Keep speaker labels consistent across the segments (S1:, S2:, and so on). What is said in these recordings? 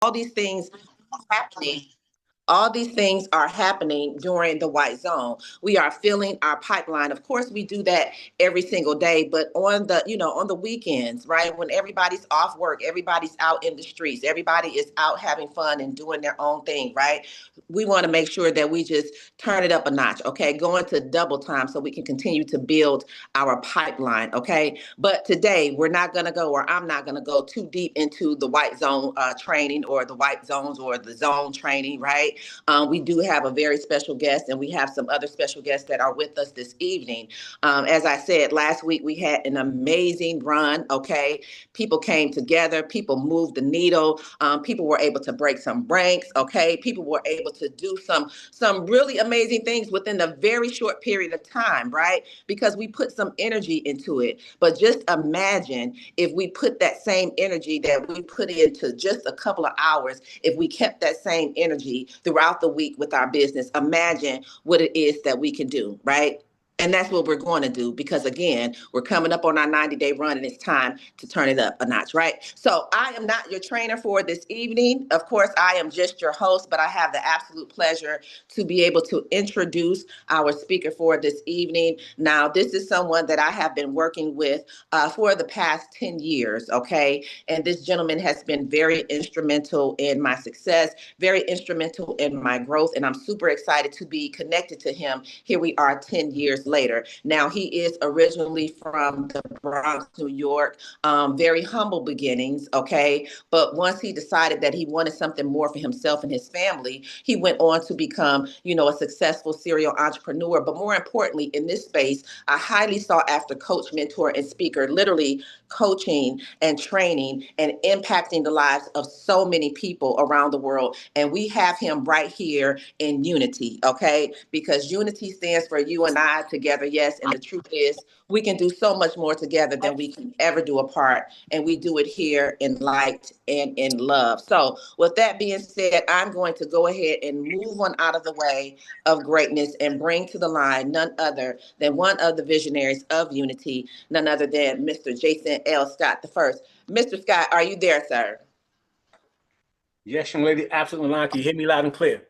S1: all these things are happening. All these things are happening during the white zone. We are filling our pipeline. Of course, we do that every single day, but on the, on the weekends, right? When everybody's off work, everybody's out in the streets, everybody is out having fun and doing their own thing, right? We want to make sure that we just turn it up a notch, okay? Going to double time so we can continue to build our pipeline, okay? But today we're not going to go, or I'm not going to go too deep into the white zone training or the white zones or the zone training, right? We do have a very special guest, and we have some other special guests that are with us this evening. As I said, last week we had an amazing run, okay? People came together, people moved the needle, people were able to break some ranks, okay? People were able to do some really amazing things within a very short period of time, right? Because we put some energy into it. But just imagine if we put that same energy that we put into just a couple of hours, if we kept that same energy throughout the week with our business, imagine what it is that we can do, right? And that's what we're going to do because, again, we're coming up on our 90-day run and it's time to turn it up a notch, right? So I am not your trainer for this evening. Of course, I am just your host, but I have the absolute pleasure to be able to introduce our speaker for this evening. Now, this is someone that I have been working with for the past 10 years, okay? And this gentleman has been very instrumental in my success, very instrumental in my growth, and I'm super excited to be connected to him. Here we are 10 years later. Now, he is originally from the Bronx, New York, very humble beginnings, okay? But once he decided that he wanted something more for himself and his family, he went on to become, a successful serial entrepreneur. But more importantly, in this space, a highly sought after coach, mentor, and speaker, literally coaching and training and impacting the lives of so many people around the world. And we have him right here in Unity, okay? Because Unity stands for you and I together, yes. And the truth is, we can do so much more together than we can ever do apart. And we do it here in light and in love. So, with that being said, I'm going to go ahead and move on out of the way of greatness and bring to the line none other than one of the visionaries of Unity, none other than Mr. Jason L. Scott the first. Mr. Scott, are you there, sir?
S2: Yes, young lady, absolutely line. Can you hear me loud and clear?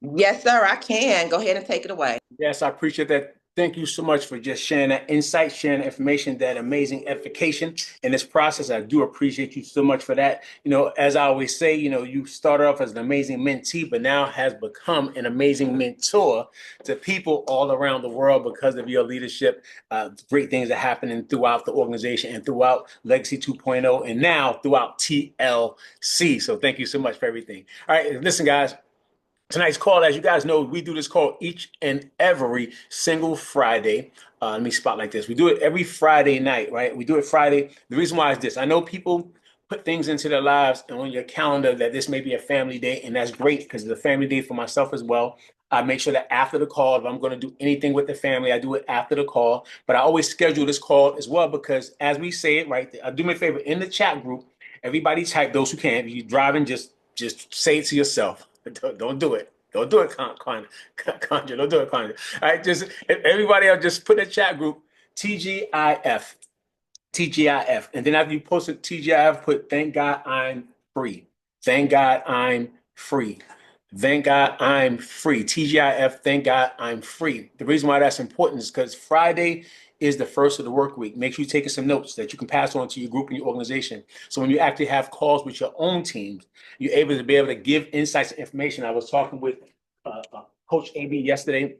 S1: Yes, sir, I can. Go ahead and take it away.
S2: Yes, I appreciate that. Thank you so much for just sharing that insight, sharing that information, that amazing edification in this process. I do appreciate you so much for that. As I always say, you started off as an amazing mentee, but now has become an amazing mentor to people all around the world because of your leadership. Great things are happening throughout the organization and throughout Legacy 2.0 and now throughout TLC. So thank you so much for everything. All right, listen, guys. Tonight's call, as you guys know, we do this call each and every single Friday. Let me spot like this. We do it every Friday night, right? We do it Friday. The reason why is this. I know people put things into their lives and on your calendar that this may be a family day, and that's great because it's a family day for myself as well. I make sure that after the call, if I'm going to do anything with the family, I do it after the call. But I always schedule this call as well because as we say it, right, do me a favor in the chat group, everybody type, those who can. If you're driving, just say it to yourself. Don't do it. Don't do it, Conjure. Don't do it, Conjure. All right, just everybody else, just put in the chat group TGIF, TGIF, and then after you post it TGIF, put thank God I'm free. Thank God I'm free. Thank God I'm free. TGIF, thank God I'm free. The reason why that's important is because Friday is the first of the work week. Make sure you're taking some notes that you can pass on to your group and your organization. So when you actually have calls with your own teams, you're able to give insights and information. I was talking with Coach AB yesterday.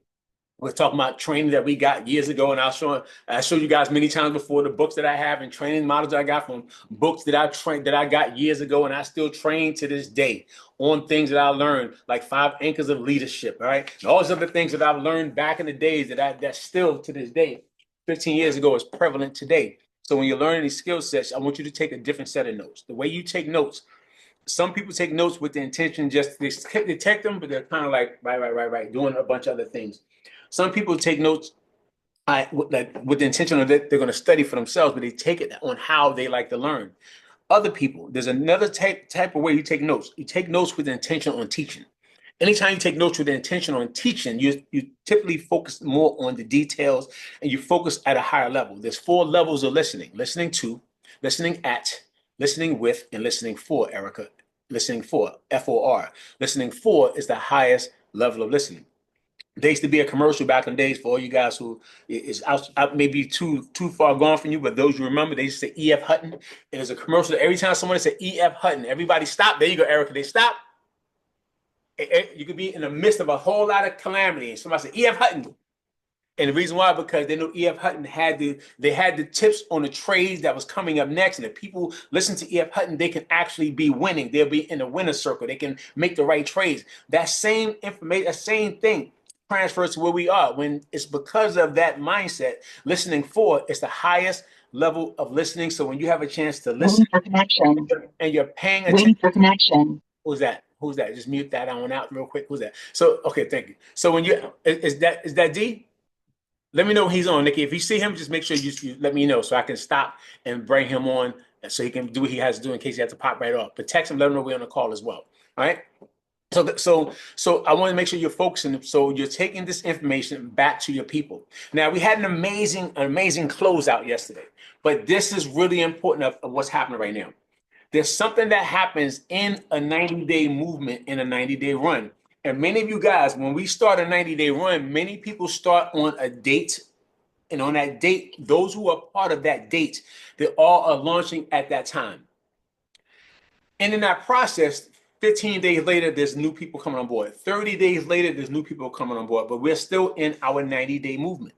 S2: We're talking about training that we got years ago, and I showed you guys many times before the books that I have and training models that I got from books that I got years ago, and I still train to this day on things that I learned, like 5 anchors of leadership, all right? And all those other things that I've learned back in the days that still to this day, 15 years ago, is prevalent today. So when you're learning these skill sets, I want you to take a different set of notes. The way you take notes, some people take notes with the intention just to detect them, but they're kind of like, right, doing a bunch of other things. Some people take notes with the intention of that they're going to study for themselves, but they take it on how they like to learn. Other people, there's another type of way you take notes. You take notes with the intention on teaching. Anytime you take notes with the intention on teaching, you typically focus more on the details and you focus at a higher level. There's 4 levels of listening: listening to, listening at, Listening with and listening for, Erica. Listening for, FOR. Listening for is the highest level of listening. There used to be a commercial back in the days for all you guys who is out maybe too far gone from you, but those you remember, they used to say E.F. Hutton. It was a commercial that every time someone said E.F. Hutton, everybody stop. There you go, Erica. They stop. You could be in the midst of a whole lot of calamity, and somebody said E.F. Hutton. And the reason why, because they knew E.F. Hutton had the tips on the trades that was coming up next. And if people listen to E.F. Hutton, they can actually be winning. They'll be in the winner's circle. They can make the right trades. That same information, that same thing transfers to where we are. When it's because of that mindset, listening for is the highest level of listening. So when you have a chance to listen
S3: Waiting for connection.
S2: and you're paying
S3: Waiting
S2: attention,
S3: for connection.
S2: who's that? Who's that? Just mute that one out real quick. Who's that? So okay, thank you. So when you is that D? Let me know when he's on, Nikki. If you see him, just make sure you let me know so I can stop and bring him on so he can do what he has to do in case he has to pop right off. But text him, let him know we're on the call as well. All right. So I want to make sure you're focusing. So you're taking this information back to your people. Now we had an amazing closeout yesterday, but this is really important of what's happening right now. There's something that happens in a 90-day movement, in a 90-day run. And many of you guys, when we start a 90-day run, many people start on a date. And on that date, those who are part of that date, they all are launching at that time. And in that process, 15 days later, there's new people coming on board. 30 days later, there's new people coming on board. But we're still in our 90-day movement.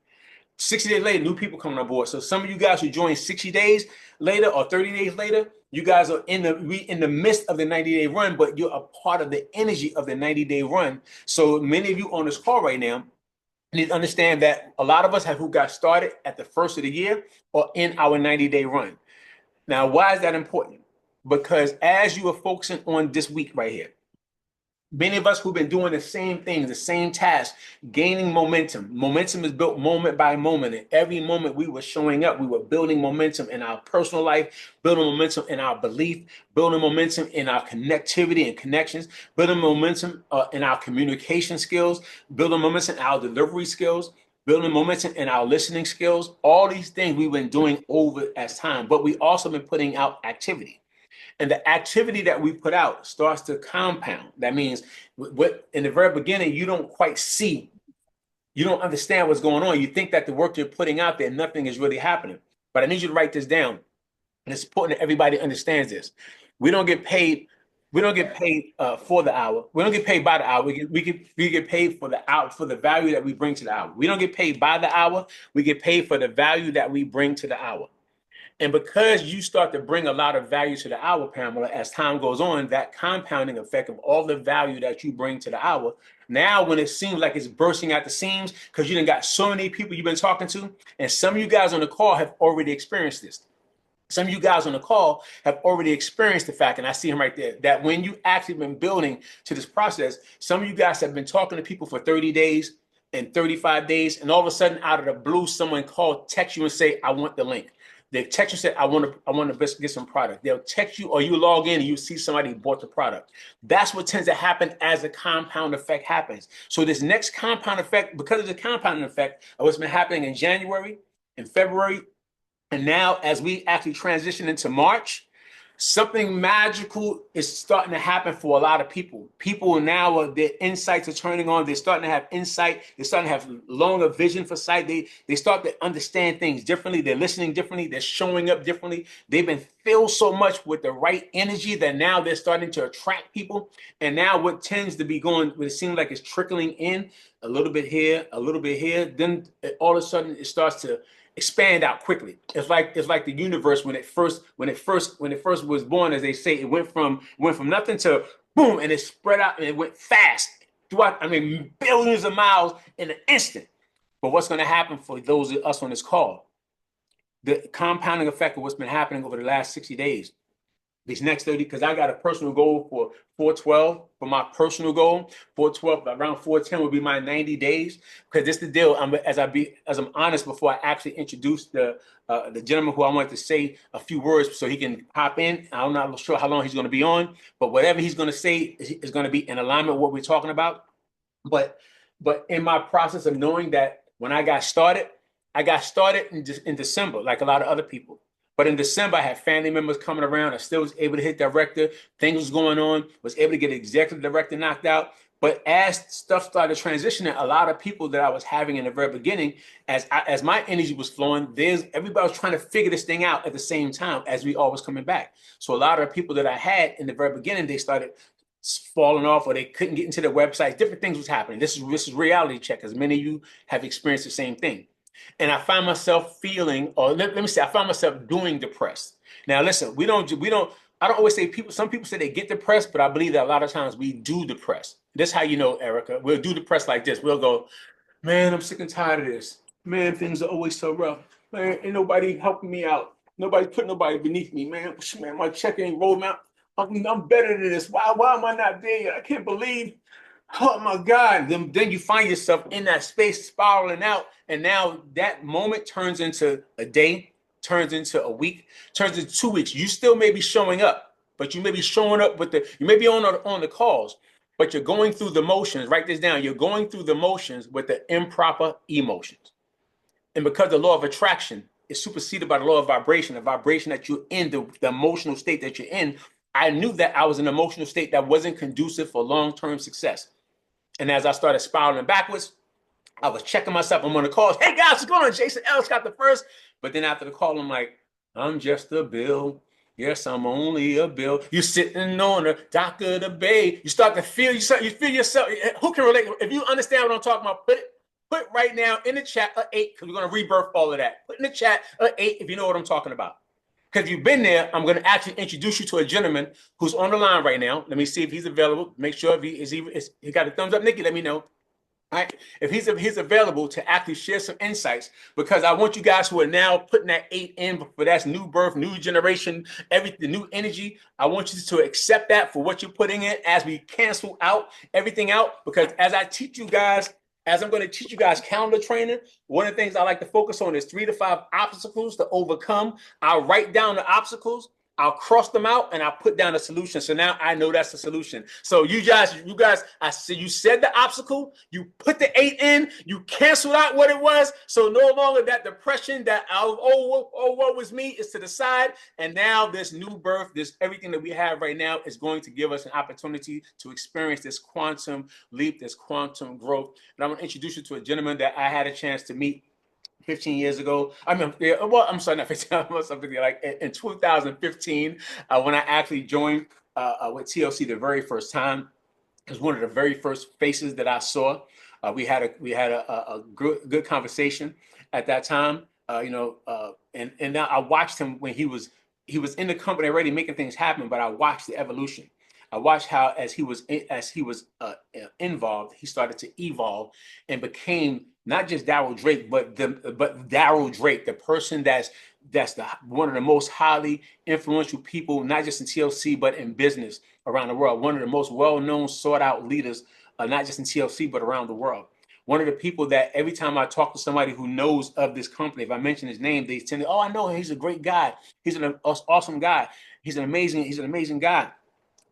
S2: 60 days later, new people coming on board. So some of you guys who joined 60 days later or 30 days later, you guys are in the midst of the 90-day run, but you're a part of the energy of the 90-day run. So many of you on this call right now need to understand that a lot of us who got started at the first of the year are in our 90-day run. Now, why is that important? Because as you are focusing on this week right here, many of us who've been doing the same things, the same tasks, gaining momentum. Momentum is built moment by moment. And every moment we were showing up, we were building momentum in our personal life, building momentum in our belief, building momentum in our connectivity and connections, building momentum in our communication skills, building momentum in our delivery skills, building momentum in our listening skills. All these things we've been doing over as time, but we also been putting out activity. And the activity that we put out starts to compound. That means what in the very beginning, you don't quite see, you don't understand what's going on. You think that the work you're putting out there, nothing is really happening. But I need you to write this down. And it's important that everybody understands this. We don't get paid. We don't get paid for the hour. We don't get paid by the hour. We get paid for the hour, for the value that we bring to the hour. We don't get paid by the hour. We get paid for the value that we bring to the hour. And because you start to bring a lot of value to the hour, Pamela, as time goes on, that compounding effect of all the value that you bring to the hour, now when it seems like it's bursting at the seams, because you done got so many people you've been talking to, and some of you guys on the call have already experienced this. Some of you guys on the call have already experienced the fact, and I see him right there, that when you actually been building to this process, some of you guys have been talking to people for 30 days and 35 days, and all of a sudden, out of the blue, someone called, text you and say, I want the link. They text you, say, I want to get some product. They'll text you or you log in and you see somebody bought the product. That's what tends to happen as the compound effect happens. So this next compound effect, because of the compounding effect of what's been happening in January, in February, and now as we actually transition into March, something magical is starting to happen for a lot of people. People now, their insights are turning on. They're starting to have insight. They're starting to have longer vision for sight. They start to understand things differently. They're listening differently. They're showing up differently. They've been filled so much with the right energy that now they're starting to attract people. And now what tends to be going, what it seems like it's trickling in a little bit here, a little bit here. Then all of a sudden it starts to expand out quickly. It's like the universe when it first was born, as they say, it went from nothing to boom, and it spread out and it went fast throughout. I mean, billions of miles in an instant. But what's going to happen for those of us on this call? The compounding effect of what's been happening over the last 60 days. These next 30, because I got a personal goal for 412 for my personal goal. 412, around 410 would be my 90 days. Because this is the deal. As I'm honest, before I actually introduce the gentleman who I wanted to say a few words so he can hop in. I'm not sure how long he's going to be on, but whatever he's going to say is going to be in alignment with what we're talking about. But in my process of knowing that when I got started in December, like a lot of other people. But in December, I had family members coming around. I still was able to hit director. Things was going on. Was able to get executive director knocked out. But as stuff started transitioning, a lot of people that I was having in the very beginning, as my energy was flowing, everybody was trying to figure this thing out at the same time as we all was coming back. So a lot of the people that I had in the very beginning, they started falling off, or they couldn't get into the websites. Different things was happening. This is reality check, as many of you have experienced the same thing. And I find myself feeling, or let me say, I find myself doing depressed. Now, listen, I don't always say some people say they get depressed, but I believe that a lot of times we do depress. This is how you know, Erica. We'll do depressed like this. We'll go, man, I'm sick and tired of this. Man, things are always so rough. Man, ain't nobody helping me out. Nobody put nobody beneath me, man. Man, my check ain't rolled out. I'm better than this. Why am I not there yet? I can't believe. Oh my God. Then you find yourself in that space spiraling out. And now that moment turns into a day, turns into a week, turns into 2 weeks. You still may be showing up, but you may be showing up you may be on the calls, but you're going through the motions. Write this down. You're going through the motions with the improper emotions. And because the law of attraction is superseded by the law of vibration, the vibration that you're in, the emotional state that you're in, I knew that I was in an emotional state that wasn't conducive for long-term success. And as I started spiraling backwards, I was checking myself. I'm on the calls. Hey guys, what's going on? Jason Ellis got the first. But then after the call, I'm like, I'm just a bill. Yes, I'm only a bill. You're sitting on the dock of the bay. You start to feel yourself. Who can relate? If you understand what I'm talking about, put right now in the chat a 8, because we're going to rebirth all of that. Put in the chat a 8 if you know what I'm talking about. Because if you've been there, I'm going to actually introduce you to a gentleman who's on the line right now. Let me see if he's available. Make sure if he got a thumbs up. Nikki, let me know. All right, if he's available to actually share some insights, because I want you guys who are now putting that 8 in for that's new birth, new generation, everything, the new energy. I want you to accept that for what you're putting in as we cancel out everything out. Because as I'm going to teach you guys calendar training, one of the things I like to focus on is 3 to 5 obstacles to overcome. I'll write down the obstacles. I'll cross them out and I'll put down a solution. So now I know that's the solution. So you guys, I said you said the obstacle, you put the 8 in, you canceled out what it was. So no longer that depression, that what was me is to the side. And now this new birth, this everything that we have right now is going to give us an opportunity to experience this quantum leap, this quantum growth. And I'm going to introduce you to a gentleman that I had a chance to meet 15 years ago. I'm sorry, not 15, something like in 2015, when I actually joined with TLC the very first time. It was one of the very first faces that I saw. We had a good conversation at that time. And now I watched him when he was in the company already making things happen, but I watched the evolution. I watched how as he was involved, he started to evolve and became not just Daryl Drake, but Daryl Drake, the person that's one of the most highly influential people, not just in TLC but in business around the world. One of the most well-known, sought-out leaders, not just in TLC but around the world. One of the people that every time I talk to somebody who knows of this company, if I mention his name, they tend to, oh, I know him. He's a great guy. He's an awesome guy. He's an amazing guy.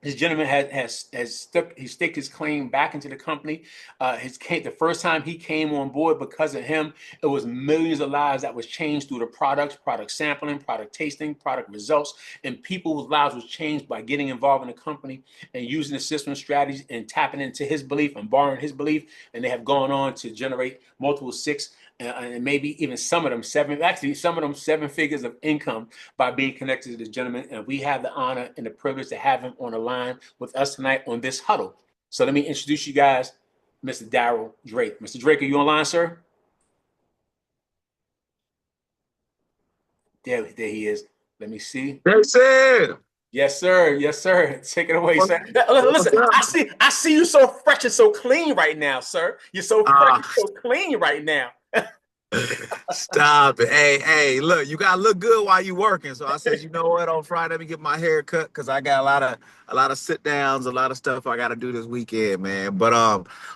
S2: This gentleman has staked his claim back into the company. The first time he came on board, because of him, it was millions of lives that was changed through the products, product sampling, product tasting, product results, and people's lives was changed by getting involved in the company and using the system strategies and tapping into his belief and borrowing his belief. And they have gone on to generate multiple 6 and maybe even some of them 7 figures of income by being connected to this gentleman. And we have the honor and the privilege to have him on the line with us tonight on this huddle. So let me introduce you guys, Mr. Daryl Drake. Mr. Drake, are you online, sir? There he is. Let me see.
S3: That's it.
S2: Yes, sir. Yes, sir. Take it away, sir. Listen, I see you so fresh and so clean right now, sir. You're so fresh and so clean right now.
S3: Stop it. Hey, look, you gotta look good while you working. So I said, you know what, on Friday, let me get my hair cut because I got a lot of sit downs, a lot of stuff I gotta do this weekend, man. But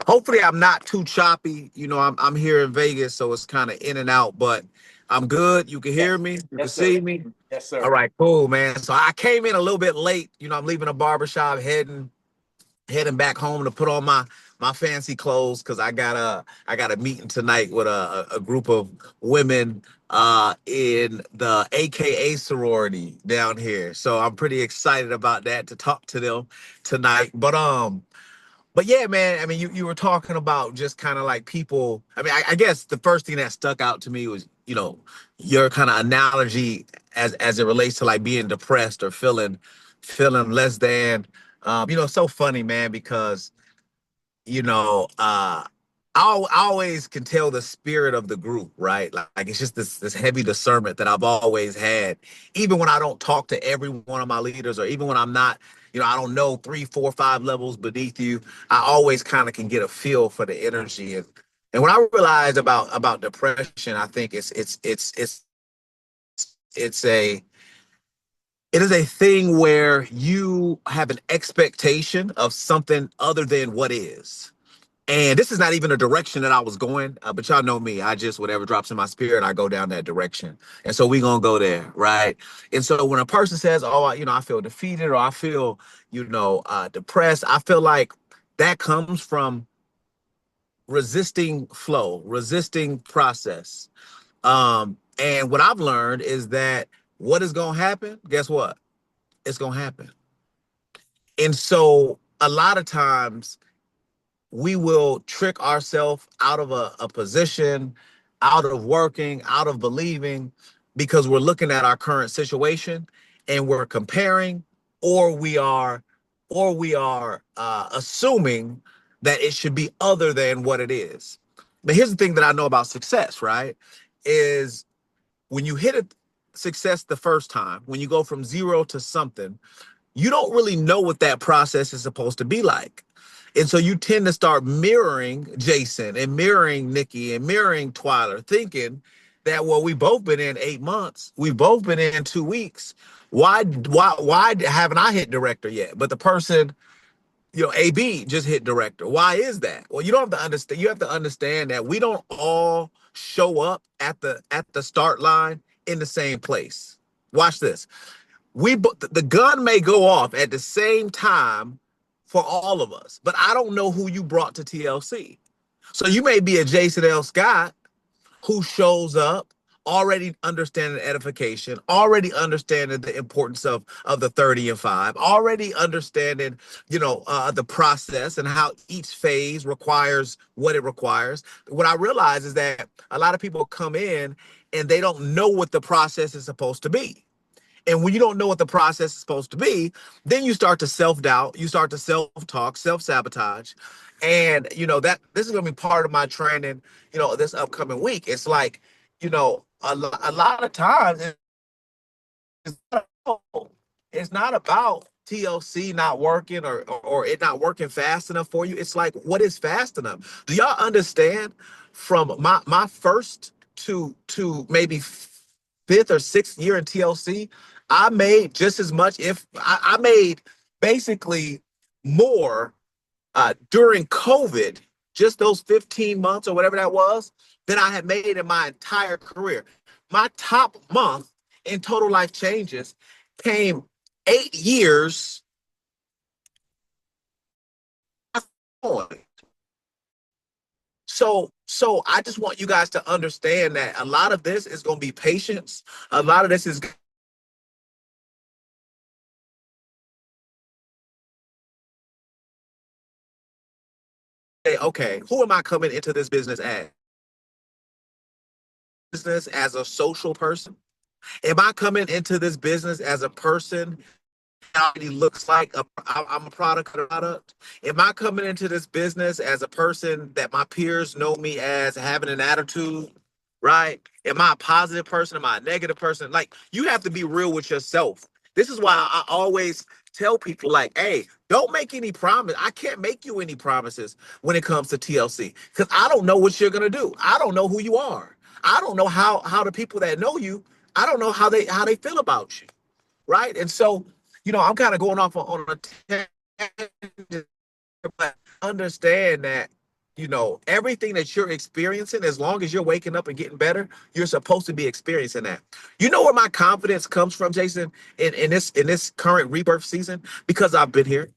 S3: hopefully I'm not too choppy. You know, I'm here in Vegas, so it's kind of in and out, but I'm good. You can hear me, you can see me.
S2: Yes, sir.
S3: All right, cool, man. So I came in a little bit late. You know, I'm leaving a barbershop heading heading back home to put on my fancy clothes because I got a meeting tonight with a group of women in the AKA sorority down here. So I'm pretty excited about that to talk to them tonight. But yeah, man, I mean, you were talking about just kind of like people. I mean, I guess the first thing that stuck out to me was, your kind of analogy as it relates to like being depressed or feeling less than. So funny, man, because you know, uh, I always can tell the spirit of the group, right? Like it's just this heavy discernment that I've always had, even when I don't talk to every one of my leaders, or even when I'm not, I don't know 3, 4, 5 levels beneath you. I always kind of can get a feel for the energy, and when I realized about depression, I think it's a it is a thing where you have an expectation of something other than what is. And this is not even a direction that I was going, but y'all know me. I just, whatever drops in my spirit, I go down that direction. And so we gonna go there, right? And so when a person says, oh, I feel defeated, or I feel, depressed, I feel like that comes from resisting flow, resisting process. And what I've learned is that what is gonna happen, guess what? It's gonna happen. And so a lot of times we will trick ourselves out of a position, out of working, out of believing, because we're looking at our current situation and we're comparing, or we are assuming that it should be other than what it is. But here's the thing that I know about success, right? Is when you hit a success the first time, when you go from zero to something, you don't really know what that process is supposed to be like. And so you tend to start mirroring Jason and mirroring Nikki and mirroring Twyler, thinking that, well, we've both been in 8 months. We've both been in 2 weeks. Why haven't I hit director yet? But the person, AB just hit director. Why is that? Well, you don't have to understand. You have to understand that we don't all show up at the start line in the same place. Watch this. The gun may go off at the same time for all of us, but I don't know who you brought to TLC. So you may be a Jason L. Scott who shows up already understanding edification, already understanding the importance of the 30 and 5, already understanding, the process and how each phase requires what it requires. What I realize is that a lot of people come in and they don't know what the process is supposed to be. And when you don't know what the process is supposed to be, then you start to self-doubt, you start to self-talk, self-sabotage. And, that this is going to be part of my training, this upcoming week. It's like, a lot of times it's not about TLC not working or it not working fast enough for you. It's like, what is fast enough? Do y'all understand from my first to maybe fifth or sixth year in TLC, I made just as much, if I made basically more during COVID, just those 15 months or whatever that was, than I had made in my entire career. My top month in Total Life Changes came 8 years on. So I just want you guys to understand that a lot of this is going to be patience. A lot of this is okay, who am I coming into this business as? Business as a social person? Am I coming into this business as a person that already looks like I'm a product of the product? Am I coming into this business as a person that my peers know me as having an attitude? Right? Am I a positive person? Am I a negative person? Like, you have to be real with yourself. This is why I always tell people, like, hey, don't make any promise. I can't make you any promises when it comes to TLC because I don't know what you're gonna do. I don't know who you are. I don't know how the people that know you, I don't know how they feel about you. Right. And so, I'm kind of going off on a tangent, but understand that, everything that you're experiencing, as long as you're waking up and getting better, you're supposed to be experiencing that. You know where my confidence comes from, Jason, in this current rebirth season? Because I've been here.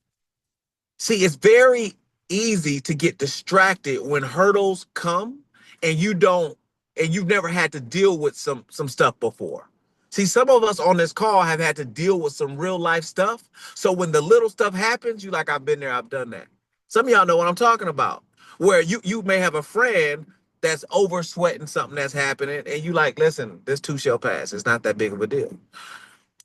S3: See, it's very easy to get distracted when hurdles come and you've never had to deal with some stuff before. See, some of us on this call have had to deal with some real life stuff. So when the little stuff happens, you like, I've been there, I've done that. Some of y'all know what I'm talking about. Where you may have a friend that's over sweating something that's happening, and you like, listen, this too shall pass. It's not that big of a deal.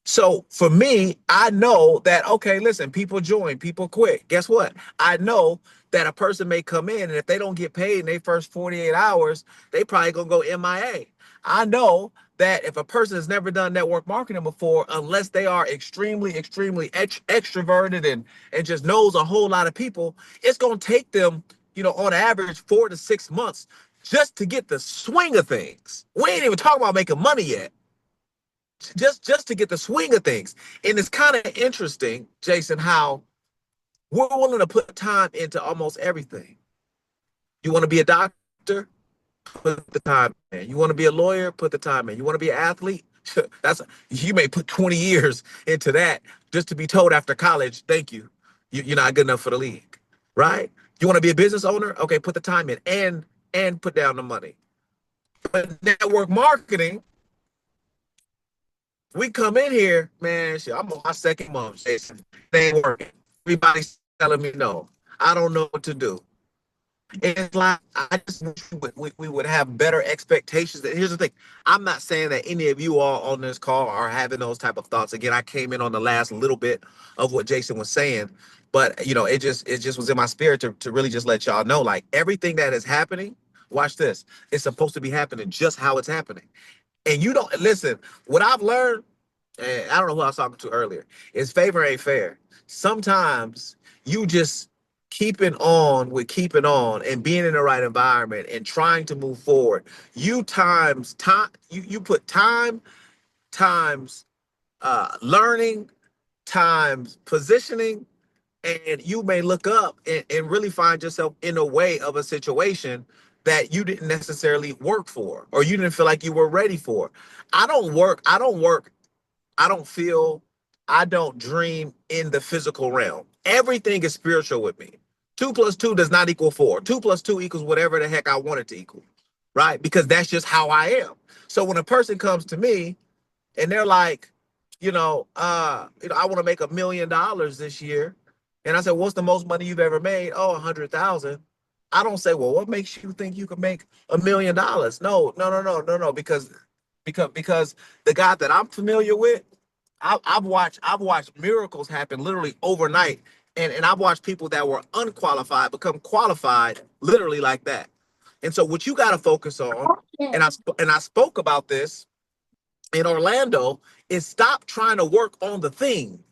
S3: So for me, I know that, okay, listen, people join, people quit. Guess what? I know that a person may come in and if they don't get paid in their first 48 hours, they probably gonna go MIA. I know that if a person has never done network marketing before, unless they are extremely extroverted and just knows a whole lot of people, it's gonna take them, on average 4 to 6 months just to get the swing of things. We ain't even talking about making money yet, just to get the swing of things. And it's kind of interesting, Jason, how we're willing to put time into almost everything. You want to be a doctor? Put the time in. You want to be a lawyer? Put the time in. You want to be an athlete? You may put 20 years into that just to be told after college, thank you. You're not good enough for the league, right? You want to be a business owner? Okay, put the time in and put down the money. But network marketing, we come in here, man, shit, I'm on my second month, Jason. They ain't working. Everybody's telling me no. I don't know what to do. It's like, I just wish we would have better expectations. And here's the thing. I'm not saying that any of you all on this call are having those type of thoughts. Again, I came in on the last little bit of what Jason was saying, but it just was in my spirit to really just let y'all know, like, everything that is happening, watch this. It's supposed to be happening just how it's happening. And you don't listen, what I've learned, and I don't know who I was talking to earlier, is favor ain't fair. Sometimes you just keeping on and being in the right environment and trying to move forward. You put time times learning times positioning, and you may look up and really find yourself in a way of a situation that you didn't necessarily work for or you didn't feel like you were ready for. I don't feel, I don't dream in the physical realm. Everything is spiritual with me. 2 plus 2 does not equal 4. 2 plus 2 equals whatever the heck I want it to equal, right? Because that's just how I am. So when a person comes to me and they're like, I want to make $1 million this year. And I said, what's the most money you've ever made? Oh, 100,000. I don't say, well, what makes you think you can make $1 million? No, no, no, no, no, no. Because the guy that I'm familiar with, I've watched miracles happen literally overnight. And I've watched people that were unqualified become qualified literally like that. And so what you got to focus on, and I spoke about this in Orlando, is stop trying to work on the thing.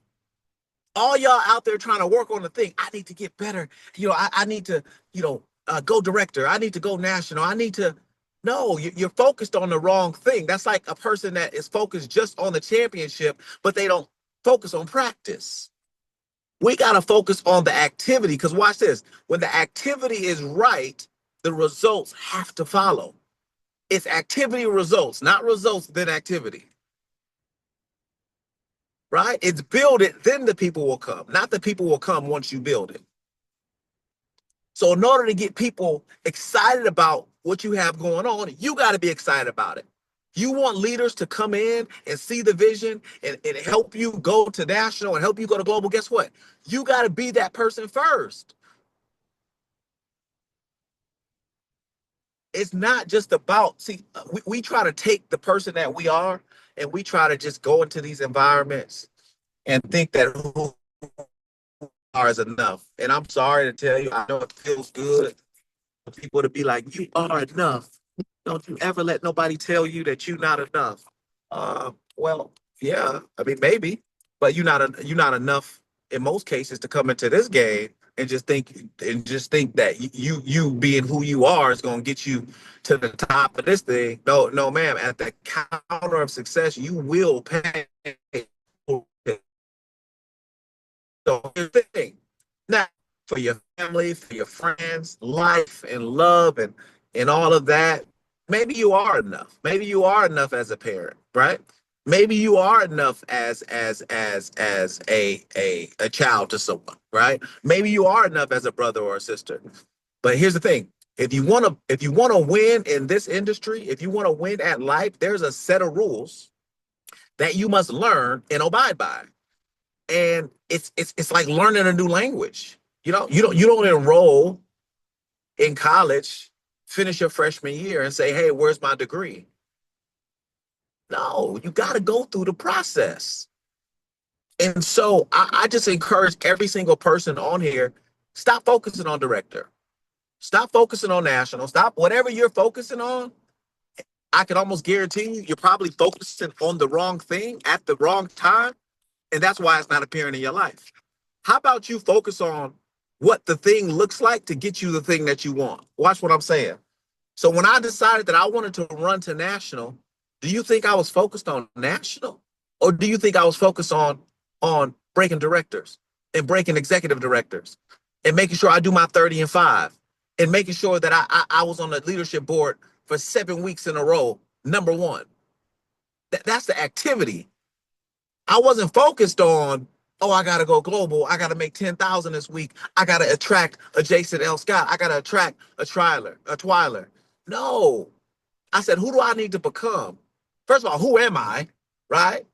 S3: All y'all out there trying to work on the thing. I need to get better. I need to, go director. I need to go national. I need to. No, you're focused on the wrong thing. That's like a person that is focused just on the championship, but they don't focus on practice. We got to focus on the activity, because watch this. When the activity is right, the results have to follow. It's activity results, not results then activity. Right? It's build it, then the people will come. Not the people will come once you build it. So in order to get people excited about what you have going on, you got to be excited about it. You want leaders to come in and see the vision and help you go to national and help you go to global. Guess what? You got to be that person first. It's not just about, we try to take the person that we are and we try to just go into these environments and think that who are is enough. And I'm sorry to tell you, I know it feels good for people to be like, you are enough. Don't you ever let nobody tell you that you're not enough. Well, yeah, I mean, maybe, but you're not enough in most cases to come into this game and just think that you being who you are is going to get you to the top of this thing. No, no, ma'am. At the counter of success, you will pay. So here's the thing. Now, for your family, for your friends, life and love and all of that, maybe you are enough. Maybe you are enough as a parent, right? Maybe you are enough as a child to someone, right? Maybe you are enough as a brother or a sister. But here's the thing. If you want to win in this industry, if you want to win at life, there's a set of rules that you must learn and abide by. And it's like learning a new language. You don't enroll in college, finish your freshman year and say, "Hey, where's my degree?" No, you got to go through the process. And so I just encourage every single person on here, stop focusing on director. Stop focusing on national. Stop whatever you're focusing on. I can almost guarantee you, you're probably focusing on the wrong thing at the wrong time. And that's why it's not appearing in your life. How about you focus on what the thing looks like to get you the thing that you want? Watch what I'm saying. So when I decided that I wanted to run to national, do you think I was focused on national? Or do you think I was focused on breaking directors and breaking executive directors and making sure I do my 30 and 5 and making sure that I was on the leadership board for 7 weeks in a row, number one? That's the activity. I wasn't focused on, oh, I gotta go global. I gotta make 10,000 this week. I gotta attract a Jason L. Scott. I gotta attract a Twiler. No. I said, who do I need to become? First of all, who am I? Right?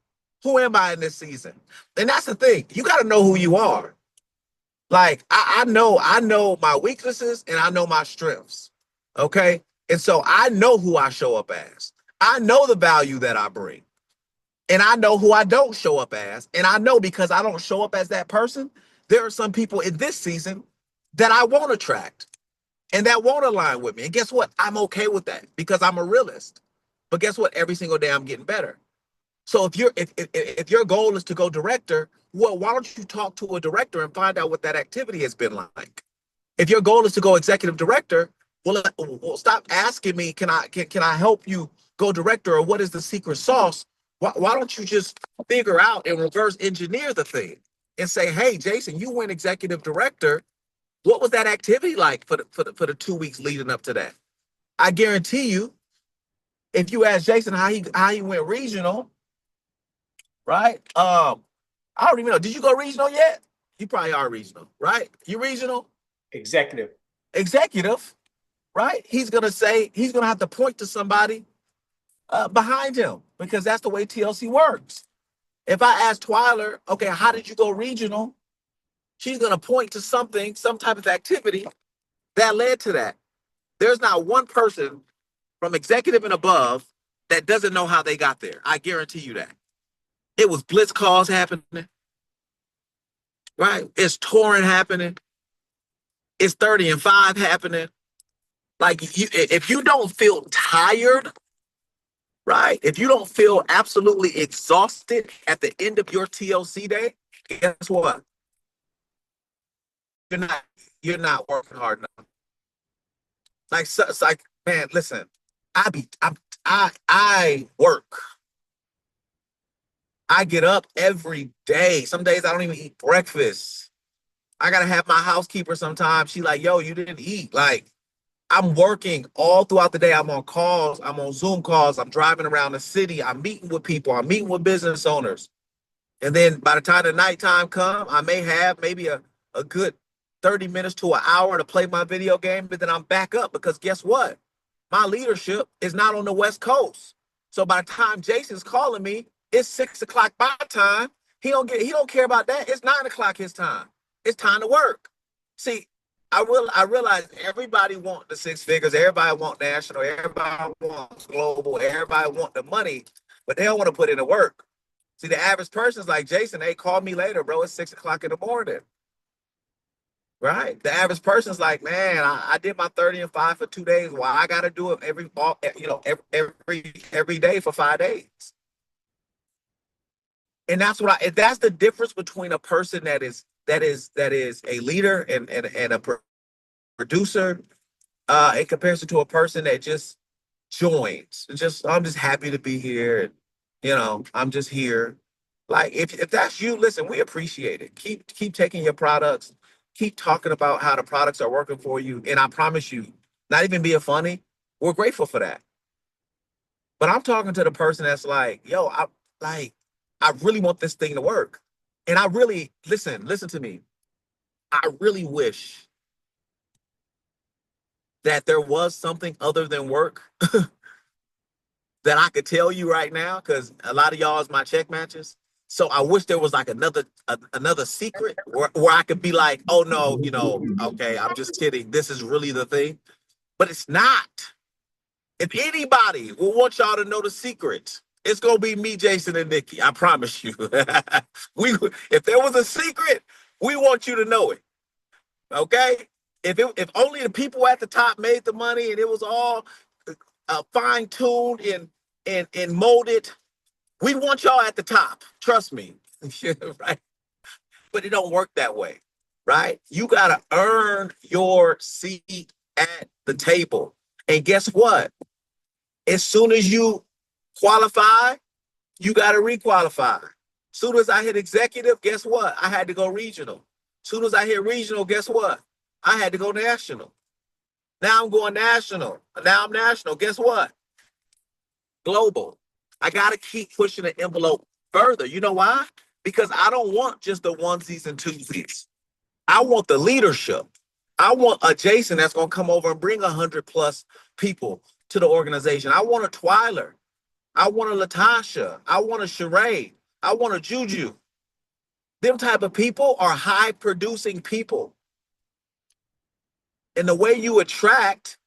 S3: Who am I in this season? And that's the thing. You gotta know who you are. Like I know my weaknesses and I know my strengths. Okay. And so I know who I show up as. I know the value that I bring. And I know who I don't show up as. And I know because I don't show up as that person, there are some people in this season that I won't attract and that won't align with me. And guess what? I'm okay with that because I'm a realist. But guess what? Every single day I'm getting better. So if your goal is to go director, well, why don't you talk to a director and find out what that activity has been like? If your goal is to go executive director, well stop asking me, can I help you go director, or what is the secret sauce? Why don't you just figure out and reverse engineer the thing and say, hey, Jason, you went executive director. What was that activity like for the 2 weeks leading up to that? I guarantee you, if you ask Jason how he went regional, right? I don't even know. Did you go regional yet? You probably are regional, right? You regional?
S2: Executive.
S3: Executive, right? He's gonna have to point to somebody behind him because that's the way TLC works. If I ask Twyler, okay, how did you go regional? She's gonna point to something, some type of activity that led to that. There's not one person from executive and above that doesn't know how they got there. I guarantee you that. It was blitz calls happening, right? It's touring happening. It's 30 and 5 happening. Like if you don't feel tired, right? If you don't feel absolutely exhausted at the end of your TLC day, guess what? You're not you're not working hard enough. Like so, it's like, man, listen, I work. I get up every day. Some days I don't even eat breakfast. I gotta have my housekeeper sometimes. She like, yo, you didn't eat. Like, I'm working all throughout the day. I'm on calls. I'm on Zoom calls. I'm driving around the city. I'm meeting with people. I'm meeting with business owners. And then by the time the nighttime come, I may have maybe a good 30 minutes to an hour to play my video game, but then I'm back up because guess what? My leadership is not on the West Coast. So by the time Jason's calling me, it's 6 o'clock my time. He don't care about that. It's 9 o'clock his time. It's time to work. See, I realize everybody want the six figures, everybody want national, everybody wants global, everybody want the money, but they don't want to put in the work. See, the average person's like, Jason, hey, call me later, bro. It's 6 o'clock in the morning. Right? The average person's like, man, I did my 30 and 5 for 2 days. Why I gotta do it every day for 5 days? And that's the difference between a person that is a leader and a producer in comparison to a person that just joins. I'm just happy to be here. And, I'm just here. Like if that's you, listen, we appreciate it. Keep taking your products, keep talking about how the products are working for you. And I promise you, not even being funny, we're grateful for that. But I'm talking to the person that's like, yo, like, I really want this thing to work. And I really, listen to me. I really wish that there was something other than work that I could tell you right now, because a lot of y'all is my check matches. So I wish there was like another secret where I could be like, oh no, okay, I'm just kidding. This is really the thing. But it's not. If anybody will want y'all to know the secret, it's gonna be me, Jason, and Nikki. I promise you. If there was a secret, we want you to know it. Okay? If only the people at the top made the money and it was all fine tuned and molded, we want y'all at the top. Trust me. Right? But it don't work that way. Right? You gotta earn your seat at the table. And guess what? As soon as you qualify, you got to requalify. Soon as I hit executive, guess what? I had to go regional. Soon as I hit regional, guess what? I had to go national. Now I'm going national. Now I'm national. Guess what? Global. I got to keep pushing the envelope further. You know why? Because I don't want just the onesies and twosies. I want the leadership. I want a Jason that's going to come over and bring 100+ people to the organization. I want a Twyler. I want a Latasha. I want a Sheree. I want a Juju. Them type of people are high producing people. And the way you attract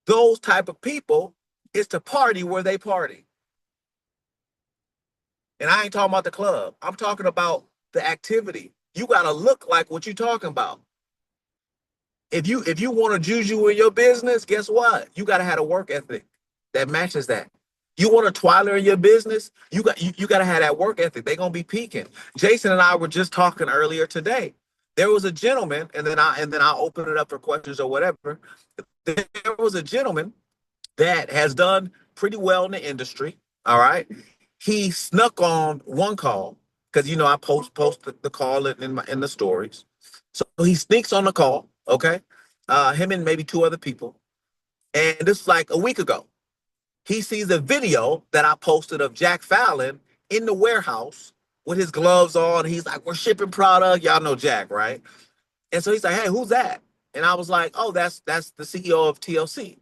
S3: those type of people is to party where they party. And I ain't talking about the club. I'm talking about the activity. You got to look like what you're talking about. If you want a Juju in your business, guess what? You got to have a work ethic that matches that. You want a Twyler in your business, you got to have that work ethic. They're gonna be peaking. Jason and I were just talking earlier today. There was a gentleman, and then I'll open it up for questions or whatever. There was a gentleman that has done pretty well in the industry. All right. He snuck on one call because I post the call in the stories. So he sneaks on the call, okay? Him and maybe two other people. And this was like a week ago. He sees a video that I posted of Jack Fallon in the warehouse with his gloves on. He's like, we're shipping product. Y'all know Jack, right? And so he's like, hey, who's that? And I was like, oh, that's the CEO of TLC.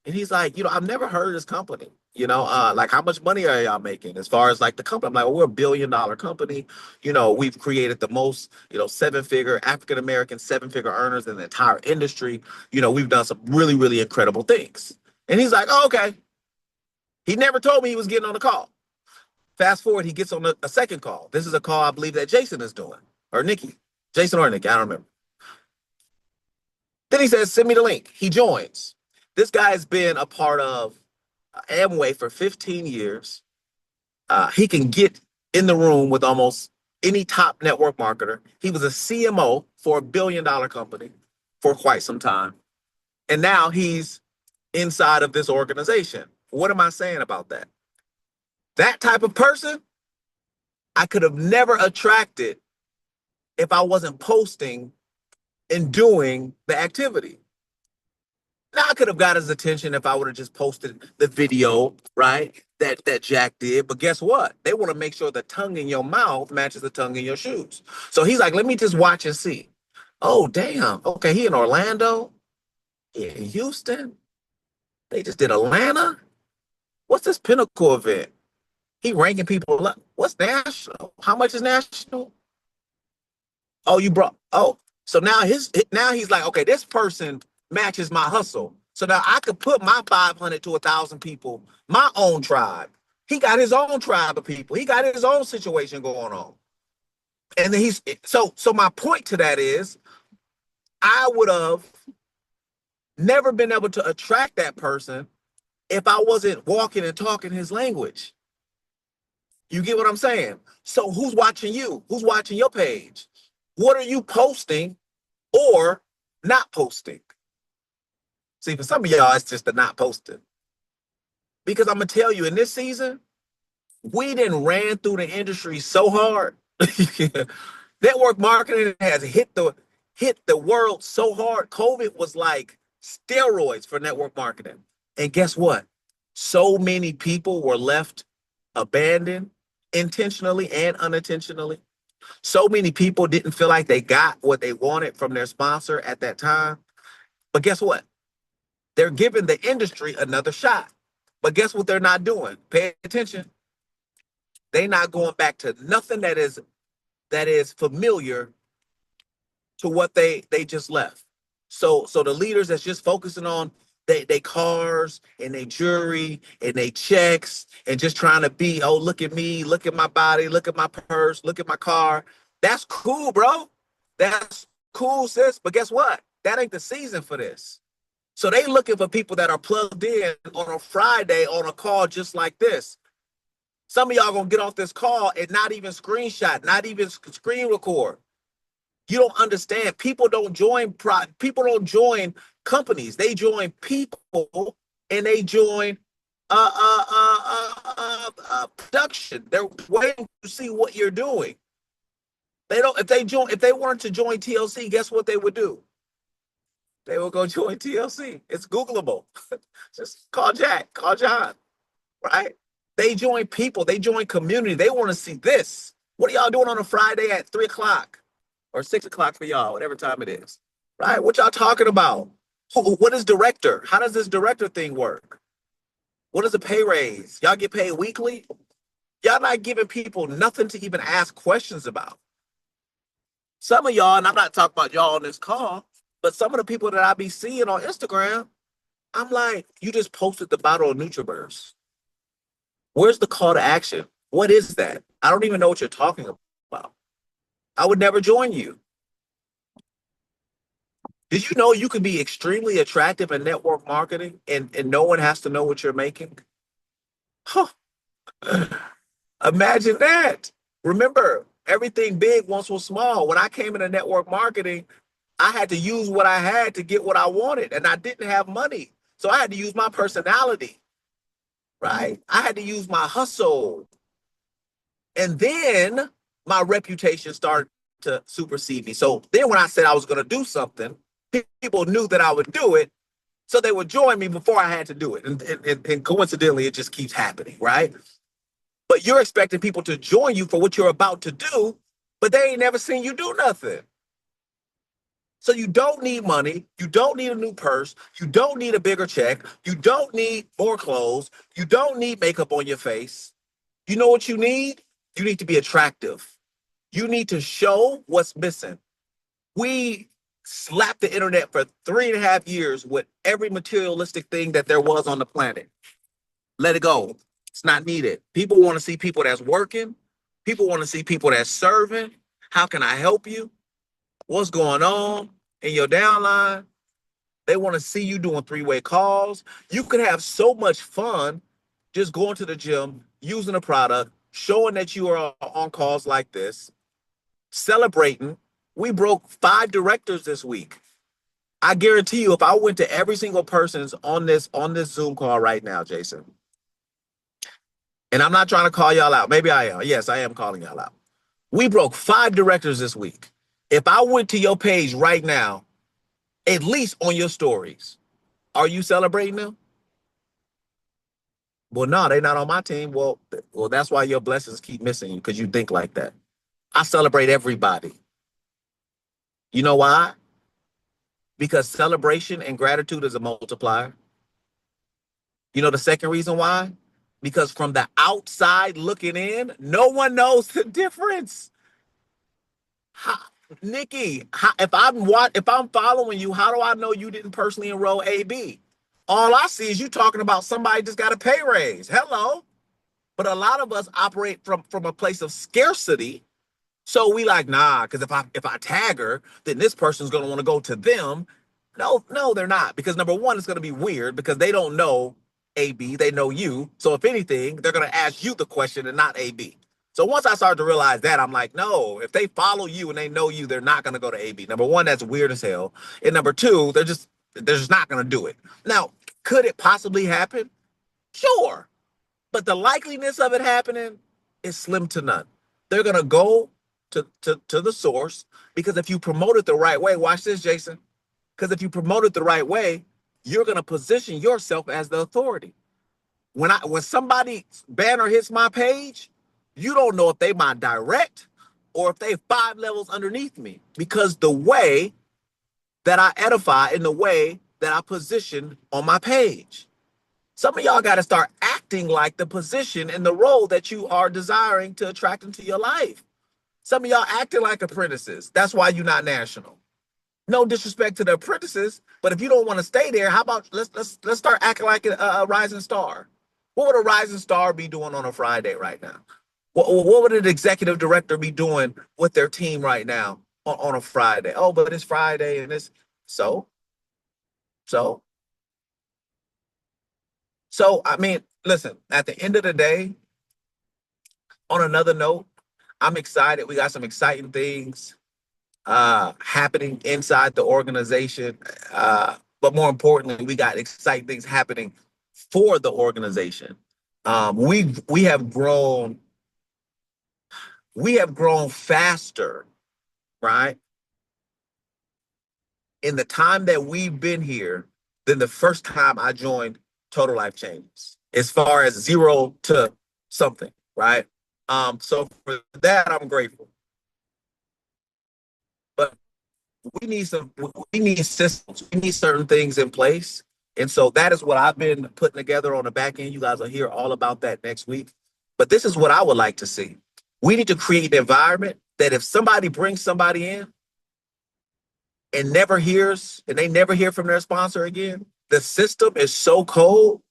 S3: And he's like, I've never heard of this company. Like, how much money are y'all making as far as like the company? I'm like, well, we're $1 billion company. We've created the most, seven-figure African-American seven-figure earners in the entire industry. We've done some really, really incredible things. And he's like, oh, okay. He never told me he was getting on the call. Fast forward, he gets on a second call. This is a call I believe that Jason is doing, or Nikki. Jason or Nikki, I don't remember. Then he says, send me the link. He joins. This guy has been a part of Amway for 15 years. He can get in the room with almost any top network marketer. He was a CMO for $1 billion company for quite some time. And now he's inside of this organization. What am I saying about that? That type of person, I could have never attracted if I wasn't posting and doing the activity. Now, I could have got his attention if I would have just posted the video, right? That Jack did. But guess what? They want to make sure the tongue in your mouth matches the tongue in your shoes. So he's like, let me just watch and see. Oh, damn. Okay, he in Orlando. He in Houston. They just did Atlanta. What's this Pinnacle event? He ranking people up. What's national? How much is national? Oh, so now he's like, okay, this person matches my hustle. So now I could put my 500 to 1,000 people, my own tribe. He got his own tribe of people. He got his own situation going on. And then so my point to that is I would have never been able to attract that person if I wasn't walking and talking his language. You get what I'm saying? So who's watching you? Who's watching your page? What are you posting or not posting? See, for some of y'all, it's just the not posting. Because I'm going to tell you, in this season, we done ran through the industry so hard. Network marketing has hit the world so hard. COVID was like steroids for network marketing. And guess what? So many people were left abandoned intentionally and unintentionally. So many people didn't feel like they got what they wanted from their sponsor at that time. But guess what? They're giving the industry another shot. But guess what they're not doing? Pay attention. They're not going back to nothing that is familiar to what they just left. So the leaders that's just focusing on they cars and they jewelry and they checks and just trying to be, oh, look at me, look at my body, look at my purse, look at my car. That's cool, bro. That's cool, sis. But guess what? That ain't the season for this. So they looking for people that are plugged in on a Friday on a call just like this. Some of y'all gonna get off this call and not even screenshot, not even screen record. You don't understand. People don't join companies. They join people and they join production. They're waiting to see what you're doing. They don't. If they weren't to join TLC, guess what they would do? They will go join TLC. It's Googleable. Just call Jack, call John, right? They join people. They join community. They want to see this. What are y'all doing on a Friday at 3 o'clock? Or 6 o'clock for y'all, whatever time it is, right? What y'all talking about? What is director? How does this director thing work? What is a pay raise? Y'all get paid weekly? Y'all not giving people nothing to even ask questions about. Some of y'all, and I'm not talking about y'all on this call, but some of the people that I be seeing on Instagram, I'm like, you just posted the bottle of NutriBurst. Where's the call to action? What is that? I don't even know what you're talking about. I would never join you. Did you know you can be extremely attractive in network marketing and no one has to know what you're making? Huh. Imagine that. Remember, everything big once was small. When I came into network marketing, I had to use what I had to get what I wanted, and I didn't have money. So I had to use my personality, right? I had to use my hustle. And then my reputation started to supersede me. So then when I said I was going to do something, people knew that I would do it. So they would join me before I had to do it. And coincidentally, it just keeps happening, right? But you're expecting people to join you for what you're about to do, but they ain't never seen you do nothing. So you don't need money. You don't need a new purse. You don't need a bigger check. You don't need more clothes. You don't need makeup on your face. You know what you need? You need to be attractive. You need to show what's missing. We slapped the internet for 3.5 years with every materialistic thing that there was on the planet. Let it go. It's not needed. People want to see people that's working. People want to see people that's serving. How can I help you? What's going on in your downline? They want to see you doing 3-way calls. You could have so much fun just going to the gym, using a product, showing that you are on calls like this, celebrating. We broke 5 directors this week. I guarantee you, if I went to every single person's on this Zoom call right now, Jason, and I'm not trying to call y'all out. Maybe I am. Yes, I am calling y'all out. We broke 5 directors this week. If I went to your page right now, at least on your stories, are you celebrating them? Well, no, they're not on my team. Well, that's why your blessings keep missing you, because you think like that. I celebrate everybody. You know why? Because celebration and gratitude is a multiplier. You know the second reason why? Because from the outside looking in, no one knows the difference. Nikki, if I'm following you, how do I know you didn't personally enroll AB? All I see is you talking about somebody just got a pay raise. Hello. But a lot of us operate from a place of scarcity. So we like, nah, because if I tag her, then this person's gonna want to go to them. No, they're not. Because number one, it's gonna be weird because they don't know AB, they know you. So if anything, they're gonna ask you the question and not AB. So once I started to realize that, I'm like, no, if they follow you and they know you, they're not gonna go to AB. Number one, that's weird as hell. And number two, they're just not gonna do it. Now, could it possibly happen? Sure. But the likeliness of it happening is slim to none. They're gonna go to the source, because if you promote it the right way, watch this, Jason. Because if you promote it the right way, you're gonna position yourself as the authority. When somebody banner hits my page, You don't know if they my direct or if they 5 levels underneath me, because the way that I edify in the way that I position on my page. Some of y'all got to start acting like the position and the role that you are desiring to attract into your life. Some of y'all acting like apprentices. That's why you're not national. No disrespect to the apprentices, but if you don't want to stay there, how about let's start acting like a rising star? What would a rising star be doing on a Friday right now? What would an executive director be doing with their team right now on a Friday? Oh, but it's Friday and it's so so so. I mean, listen. At the end of the day, on another note, I'm excited. We got some exciting things happening inside the organization. But more importantly, we got exciting things happening for the organization. We have grown. We have grown faster, right, in the time that we've been here than the first time I joined Total Life Changes, as far as 0 to something, right? So for that, I'm grateful. But we need systems. We need certain things in place. And so that is what I've been putting together on the back end. You guys will hear all about that next week. But this is what I would like to see. We need to create an environment that if somebody brings somebody in and they never hear from their sponsor again, the system is so cold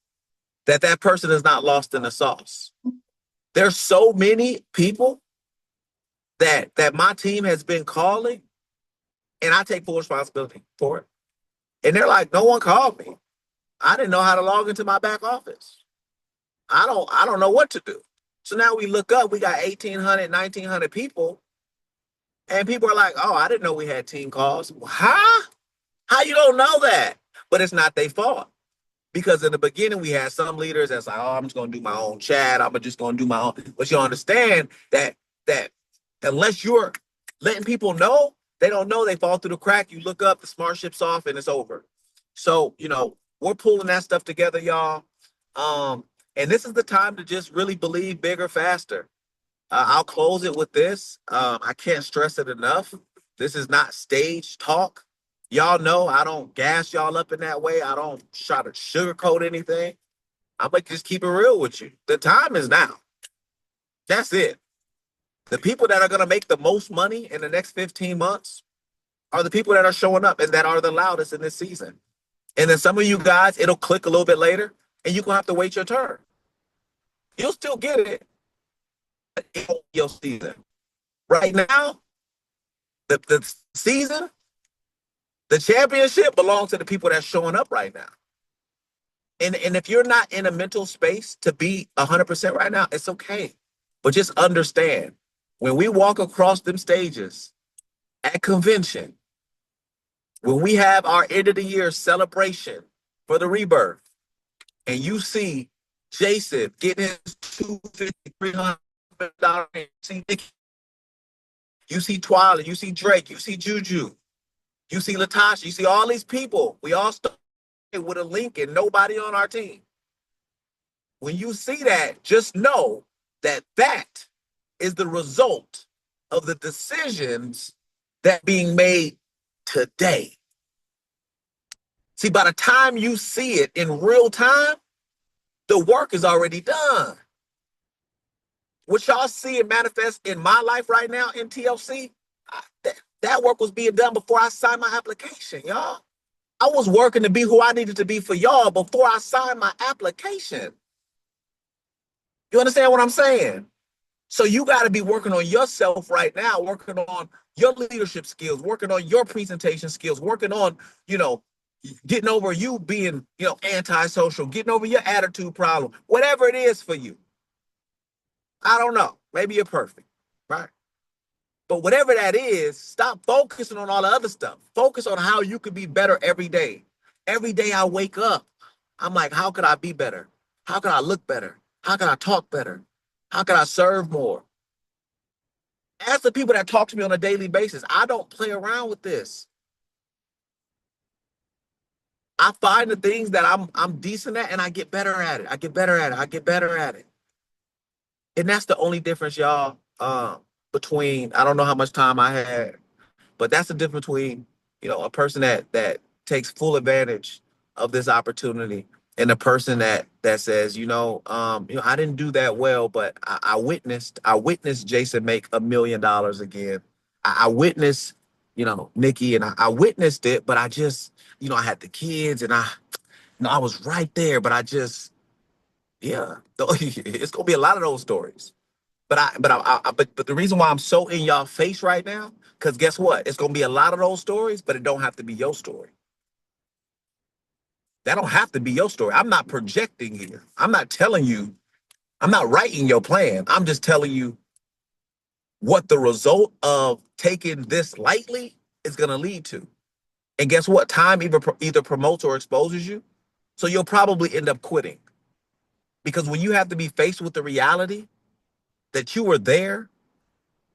S3: that that person is not lost in the sauce. There's so many people that my team has been calling, and I take full responsibility for it. And they're like, no one called me. I didn't know how to log into my back office. I don't know what to do. So now we look up, we got 1,800, 1,900 people, and people are like, oh, I didn't know we had team calls. Huh? How you don't know that? But it's not their fault. Because in the beginning, we had some leaders that's like, oh, I'm just gonna do my own chat. I'm just gonna do my own. But you understand that unless you're letting people know, they don't know, they fall through the crack. You look up, the smart ship's off, and it's over. So, we're pulling that stuff together, y'all. And this is the time to just really believe bigger, faster. I'll close it with this. I can't stress it enough. This is not stage talk. Y'all know I don't gas y'all up in that way. I don't try to sugarcoat anything. I'm gonna just keep it real with you. The time is now. That's it. The people that are gonna make the most money in the next 15 months are the people that are showing up and that are the loudest in this season. And then some of you guys, it'll click a little bit later, and you're gonna have to wait your turn. You'll still get it, but it won't be your season. Right now, the season, the championship belongs to the people that's showing up right now. And if you're not in a mental space to be 100% right now, it's okay. But just understand, when we walk across them stages at convention, when we have our end of the year celebration for the rebirth, and you see Jason getting his $250, $300, you see Twilight, you see Drake, you see Juju, you see Latasha, you see all these people. We all started with a link and nobody on our team. When you see that, just know that that is the result of the decisions that being made today. See, by the time you see it in real time, the work is already done. What y'all see and manifest in my life right now in TLC, that work was being done before I signed my application, y'all. I was working to be who I needed to be for y'all before I signed my application. You understand what I'm saying? So you got to be working on yourself right now, working on your leadership skills, working on your presentation skills, working on, getting over you being, antisocial, getting over your attitude problem, whatever it is for you. I don't know. Maybe you're perfect, right? But whatever that is, stop focusing on all the other stuff. Focus on how you could be better every day. Every day I wake up, I'm like, how could I be better? How can I look better? How can I talk better? How can I serve more? Ask the people that talk to me on a daily basis. I don't play around with this. I find the things that I'm decent at and I get better at it. I get better at it. I get better at it. And that's the only difference, y'all, between, I don't know how much time I had, but that's the difference between, a person that takes full advantage of this opportunity and a person that says, I didn't do that well, but I witnessed Jason make $1 million again. I witnessed, Nikki, and I witnessed it, but I just, I had the kids, and I was right there, but I just, yeah, it's gonna be a lot of those stories. But the reason why I'm so in y'all face right now, because guess what? It's gonna be a lot of those stories, but it don't have to be your story. That don't have to be your story. I'm not projecting here. I'm not telling you. I'm not writing your plan. I'm just telling you what the result of taking this lightly is gonna lead to. And guess what? Time either promotes or exposes you. So you'll probably end up quitting, because when you have to be faced with the reality that you were there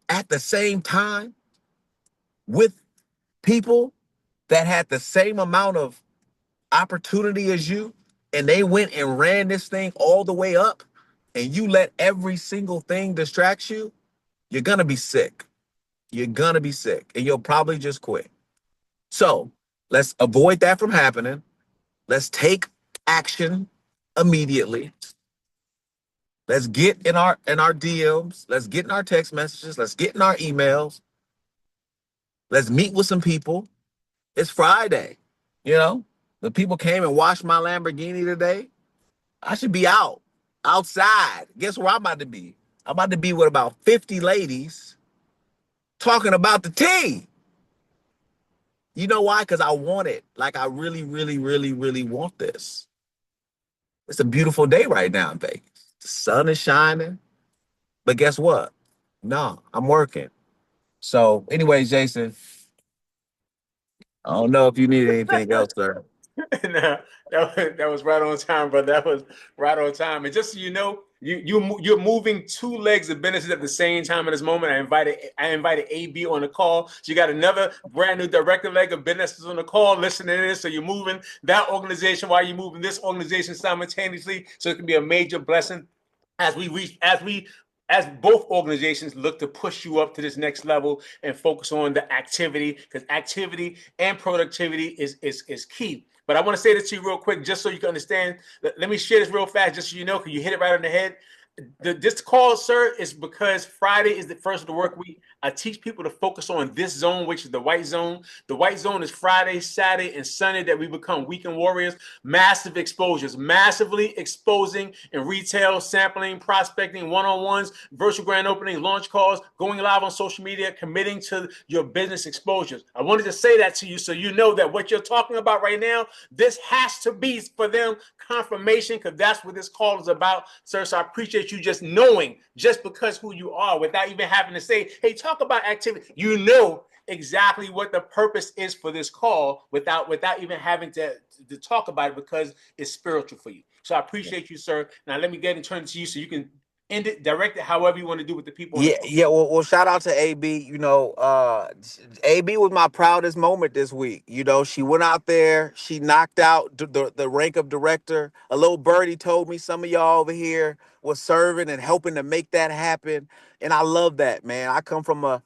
S3: at the same time with people that had the same amount of opportunity as you, and they went and ran this thing all the way up, and you let every single thing distract you, you're gonna be sick. You're gonna be sick, and you'll probably just quit. So let's avoid that from happening. Let's take action immediately. Let's get in our DMs. Let's get in our text messages. Let's get in our emails. Let's meet with some people. It's Friday. You know, the people came and washed my Lamborghini today. I should be outside. Guess where I'm about to be? I'm about to be with about 50 ladies talking about the tea. You know why? Because I want it. Like, I really, really, really, really want this. It's a beautiful day right now in Vegas. The sun is shining. But guess what? No, I'm working. So, anyways, Jason, I don't know if you need anything else, sir.
S2: No, that was right on time, brother. That was right on time. And just so you know, you're moving two legs of business at the same time in this moment. I invited AB on the call. So you got another brand new director leg of businesses on the call listening to this. So you're moving that organization while you're moving this organization simultaneously. So it can be a major blessing as both organizations look to push you up to this next level and focus on the activity, because activity and productivity is key. But I want to say this to you real quick, just so you can understand. Let me share this real fast, just so you know, because you hit it right on the head. This call, sir, is because Friday is the first of the work week. I teach people to focus on this zone, which is the white zone. The white zone is Friday, Saturday, and Sunday that we become weekend warriors. Massive exposures, massively exposing in retail, sampling, prospecting, one-on-ones, virtual grand opening, launch calls, going live on social media, committing to your business exposures. I wanted to say that to you so you know that what you're talking about right now, this has to be for them confirmation, because that's what this call is about, sir. So I appreciate you just knowing, just because who you are, without even having to say, hey, talk about activity. You know exactly what the purpose is for this call without even having to talk about it, because it's spiritual for you. So I appreciate you, sir. Now let me get and turn it to you so you can end it, direct it however you want to do with the people on the
S3: Yeah,
S2: call.
S3: yeah. Well, shout out to AB. AB was my proudest moment this week. She went out there, she knocked out the rank of director. A little birdie told me some of y'all over here was serving and helping to make that happen, and I love that, man. I come from a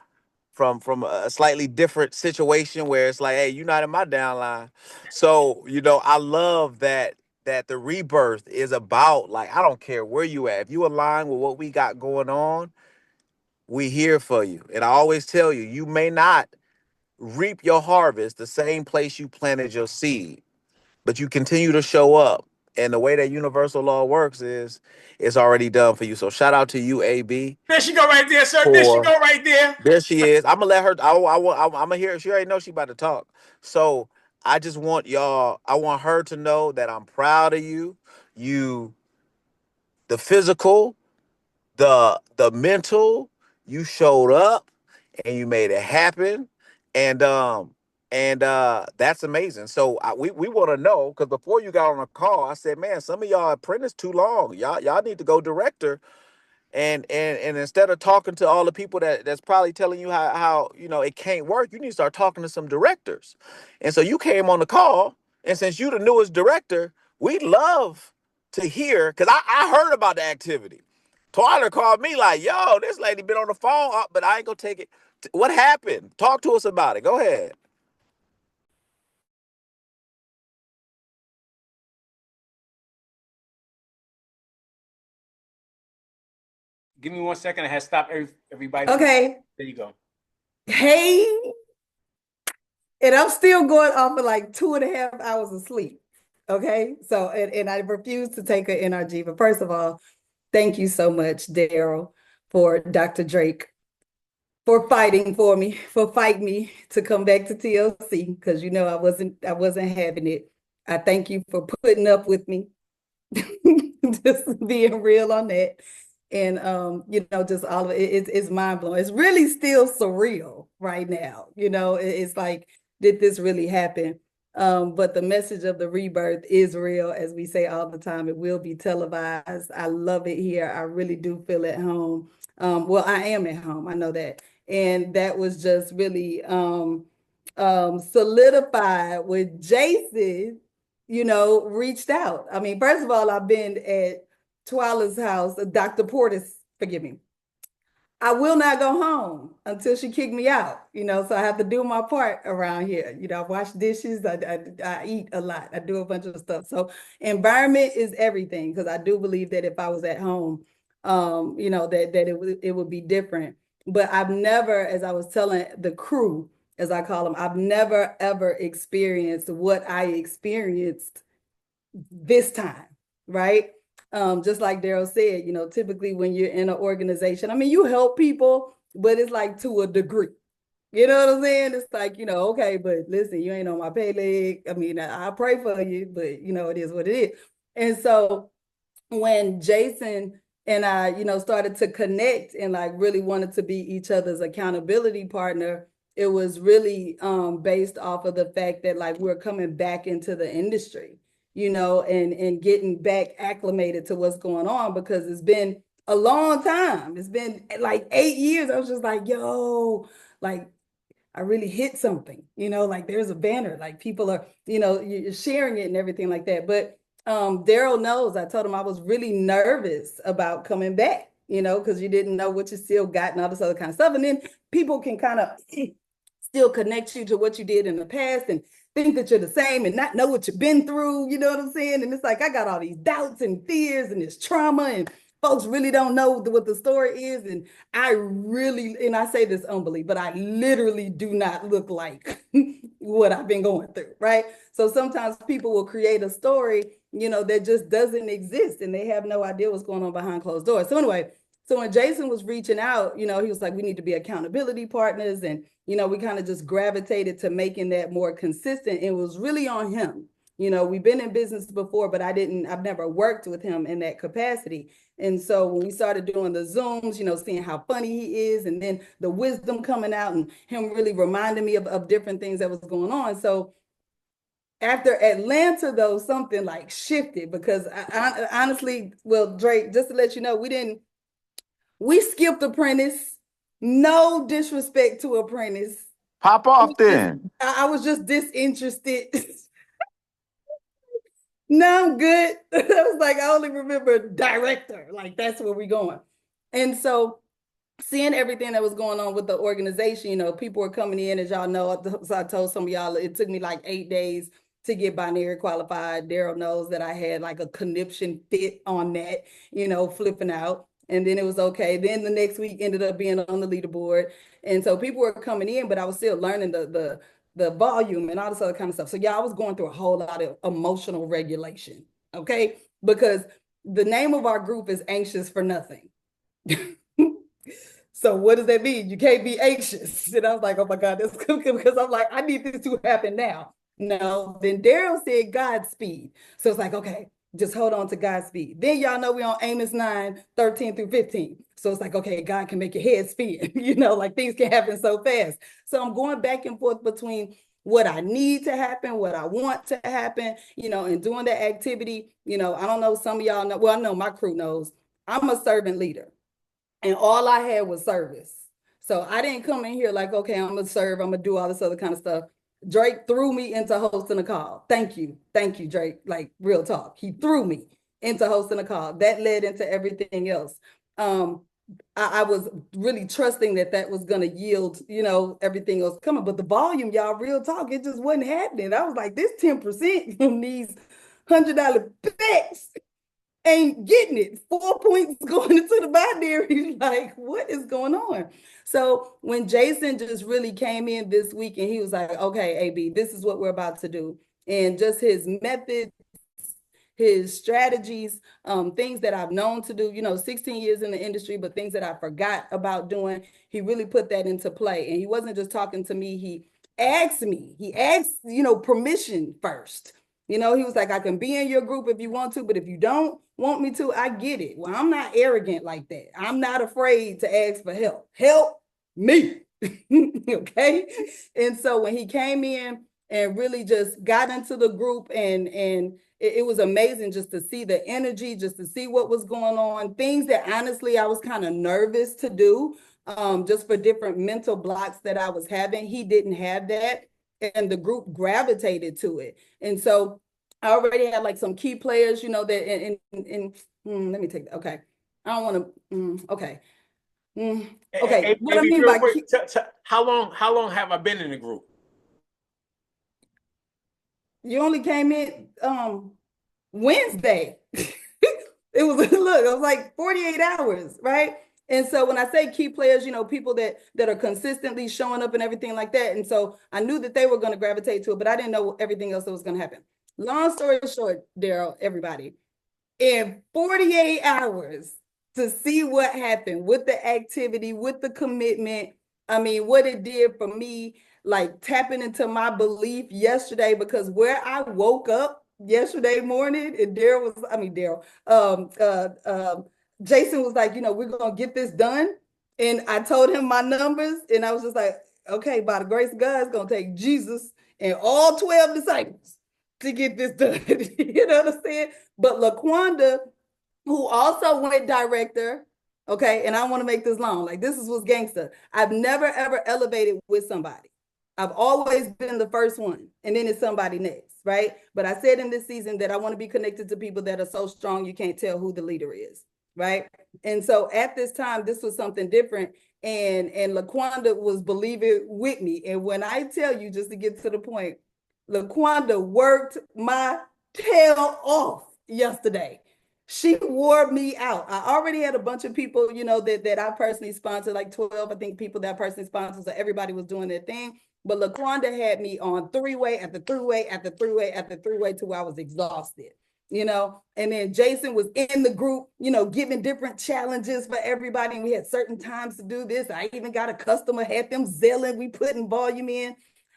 S3: slightly different situation where it's like, hey, you're not in my downline. So, I love that the rebirth is about, like, I don't care where you at. If you align with what we got going on, we here for you. And I always tell you, you may not reap your harvest the same place you planted your seed, but you continue to show up. And the way that universal law works is it's already done for you. So shout out to you, AB,
S2: There she go right there, sir. There she
S3: for
S2: go right there.
S3: there she is. I'm gonna let her. I'm gonna hear. She already know she about to talk. So I just want y'all. I want her to know that I'm proud of you. You, the physical, the mental. You showed up and you made it happen, and that's amazing. So we want to know, because before you got on a call, I said, man, some of y'all apprentice too long. Y'all need to go director. And instead of talking to all the people that's probably telling you how it can't work, you need to start talking to some directors. And so you came on the call, and since you the newest director, we'd love to hear, because I heard about the activity. Twyla called me like, yo, this lady been on the phone, but I ain't gonna take it. What happened? Talk to us about it. Go ahead.
S2: Give me 1 second. I had to stop everybody.
S4: Okay.
S2: There you go.
S4: Hey, and I'm still going off of like 2.5 hours of sleep. Okay. So, and I refuse to take an NRG. But first of all, thank you so much, Daryl, for Dr. Drake, for fighting for me, for fighting me to come back to TLC, because I wasn't having it. I thank you for putting up with me. Just being real on that. And just all of it's mind blowing. It's really still surreal right now. It's like, did this really happen? But the message of the rebirth is real, as we say all the time. It will be televised. I love it here. I really do feel at home. Well, I am at home. I know that. And that was just really solidified with Jason, reached out. I mean, first of all, I've been at Twyla's house, Dr. Portis, forgive me. I will not go home until she kicked me out, so I have to do my part around here. I wash dishes, I eat a lot, I do a bunch of stuff. So environment is everything, because I do believe that if I was at home, that it would be different. But I've never, as I was telling the crew, as I call them, I've never ever experienced what I experienced this time, right? Just like Daryl said, typically when you're in an organization, I mean, you help people, but it's like to a degree. You know what I'm saying? It's like, okay, but listen, you ain't on my pay leg. I mean, I pray for you, but it is what it is. And so when Jason and I, started to connect and like really wanted to be each other's accountability partner, it was really based off of the fact that like we're coming back into the industry, and getting back acclimated to what's going on, because it's been a long time. It's been like 8 years. I was just like, yo, like I really hit something, like there's a banner, like people are, you're sharing it and everything like that. But Daryl knows, I told him I was really nervous about coming back, because you didn't know what you still got and all this other kind of stuff. And then people can kind of still connect you to what you did in the past and think that you're the same and not know what you've been through, you know what I'm saying? And it's like, I got all these doubts and fears and this trauma, and folks really don't know what the story is. And I really, and I say this humbly, but I literally do not look like what I've been going through, right? So sometimes people will create a story, that just doesn't exist, and they have no idea what's going on behind closed doors. So anyway, so when Jason was reaching out, he was like, we need to be accountability partners. And, we kind of just gravitated to making that more consistent. It was really on him. We've been in business before, but I've never worked with him in that capacity. And so when we started doing the Zooms, seeing how funny he is, and then the wisdom coming out and him really reminding me of different things that was going on. So after Atlanta, though, something like shifted, because I honestly, well, Drake, just to let you know, we skipped Apprentice. No disrespect to Apprentice.
S3: Pop off then.
S4: I was just disinterested. No, I'm good. I was like, I only remember director. Like, that's where we're going. And so seeing everything that was going on with the organization, people were coming in, as y'all know. So I told some of y'all, it took me like 8 days to get binary qualified. Daryl knows that I had like a conniption fit on that, flipping out. And then it was okay. Then the next week ended up being on the leaderboard. And so people were coming in, but I was still learning the volume and all this other kind of stuff. So yeah, I was going through a whole lot of emotional regulation, okay? Because the name of our group is Anxious for Nothing. So what does that mean? You can't be anxious. And I was like, oh my God, that's good, because I'm like, I need this to happen now. No, then Daryl said Godspeed. So it's like, okay, just hold on to Godspeed. Then y'all know we on Amos 9:13-15. So it's like, okay, God can make your head spin, like things can happen so fast. So I'm going back and forth between what I need to happen, what I want to happen, and doing that activity. I don't know, some of y'all know, well, I know my crew knows, I'm a servant leader. And all I had was service. So I didn't come in here like, okay, I'm gonna serve, I'm gonna do all this other kind of stuff. Drake threw me into hosting a call. Thank you, Drake. Like, real talk. He threw me into hosting a call. That led into everything else. I was really trusting that was going to yield, everything else coming. But the volume, y'all, real talk, it just wasn't happening. I was like, this 10% from these $100 bets ain't getting it. 4 points going into the binary. Like, what is going on? So when Jason just really came in this week and he was like, okay, AB, this is what we're about to do. And just his method, his strategies, things that I've known to do, 16 years in the industry, but things that I forgot about doing, he really put that into play. And he wasn't just talking to me, he asked, permission first. He was like, I can be in your group if you want to, but if you don't want me to, I get it. Well, I'm not arrogant like that. I'm not afraid to ask for help. Help me. Okay. And so when he came in and really just got into the group and it was amazing just to see the energy, just to see what was going on, things that honestly I was kind of nervous to do, just for different mental blocks that I was having. He didn't have that, and the group gravitated to it. And so I already had like some key players, that let me take that. Okay. I don't want to, okay. Okay.
S2: Hey,
S4: What I
S2: maybe
S4: mean
S2: real
S4: by
S2: quick, how long have I been in the group?
S4: you only came in Wednesday. It was look, it was like 48 hours, right? And so when I say key players, people that are consistently showing up and everything like that. And so I knew that they were going to gravitate to it, but I didn't know everything else that was going to happen. Long story short, Daryl, everybody, in 48 hours to see what happened with the activity, with the commitment. I mean, what it did for me, like tapping into my belief yesterday, because where I woke up yesterday morning, and Jason was like, we're going to get this done. And I told him my numbers, and I was just like, okay, by the grace of God, it's going to take Jesus and all 12 disciples to get this done. You know what I'm saying? But LaQuanda, who also went director, okay, and I want to make this long, like this is what's gangster. I've never ever elevated with somebody. I've always been the first one, and then it's somebody next, right? But I said in this season that I want to be connected to people that are so strong you can't tell who the leader is, right? And so at this time, this was something different, and LaQuanda was believing with me. And when I tell you, just to get to the point, LaQuanda worked my tail off yesterday. She wore me out. I already had a bunch of people, that I personally sponsored, like 12, I think, people that I personally sponsored. So everybody was doing their thing. But LaQuanda had me on three-way after three-way after three-way after three-way to where I was exhausted. And then Jason was in the group, giving different challenges for everybody. And we had certain times to do this. I even got a customer, had them zelling, we putting volume in.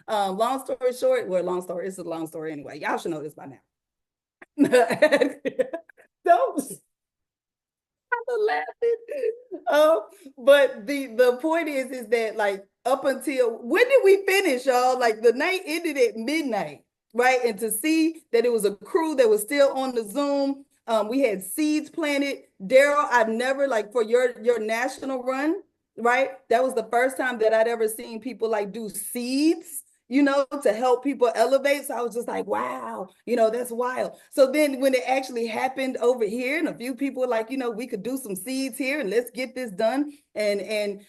S4: Long story short, it's a long story anyway. Y'all should know this by now. Don't I'm laughing. But the point is that like up until when did we finish, y'all? Like the night ended at midnight, right? And to see that it was a crew that was still on the Zoom. We had seeds planted. Daryl, I've never, like, for your national run, right? That was the first time that I'd ever seen people like do seeds, to help people elevate. So I was just like, wow, that's wild. So then when it actually happened over here, and a few people were like, we could do some seeds here and let's get this done. And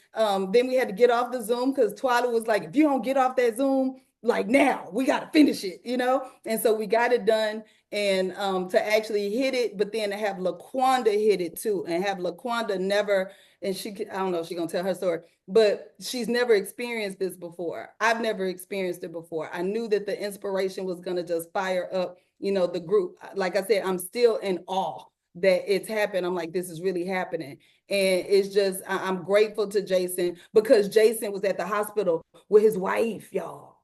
S4: then we had to get off the Zoom because Twyla was like, if you don't get off that Zoom, like now, we got to finish it, And so we got it done, and to actually hit it, but then to have LaQuanda hit it too, and have LaQuanda never, and I don't know if she's going to tell her story, but she's never experienced this before. I've never experienced it before. I knew that the inspiration was going to just fire up, the group. Like I said, I'm still in awe that it's happened. I'm like, this is really happening. And it's just, I'm grateful to Jason, because Jason was at the hospital with his wife, y'all.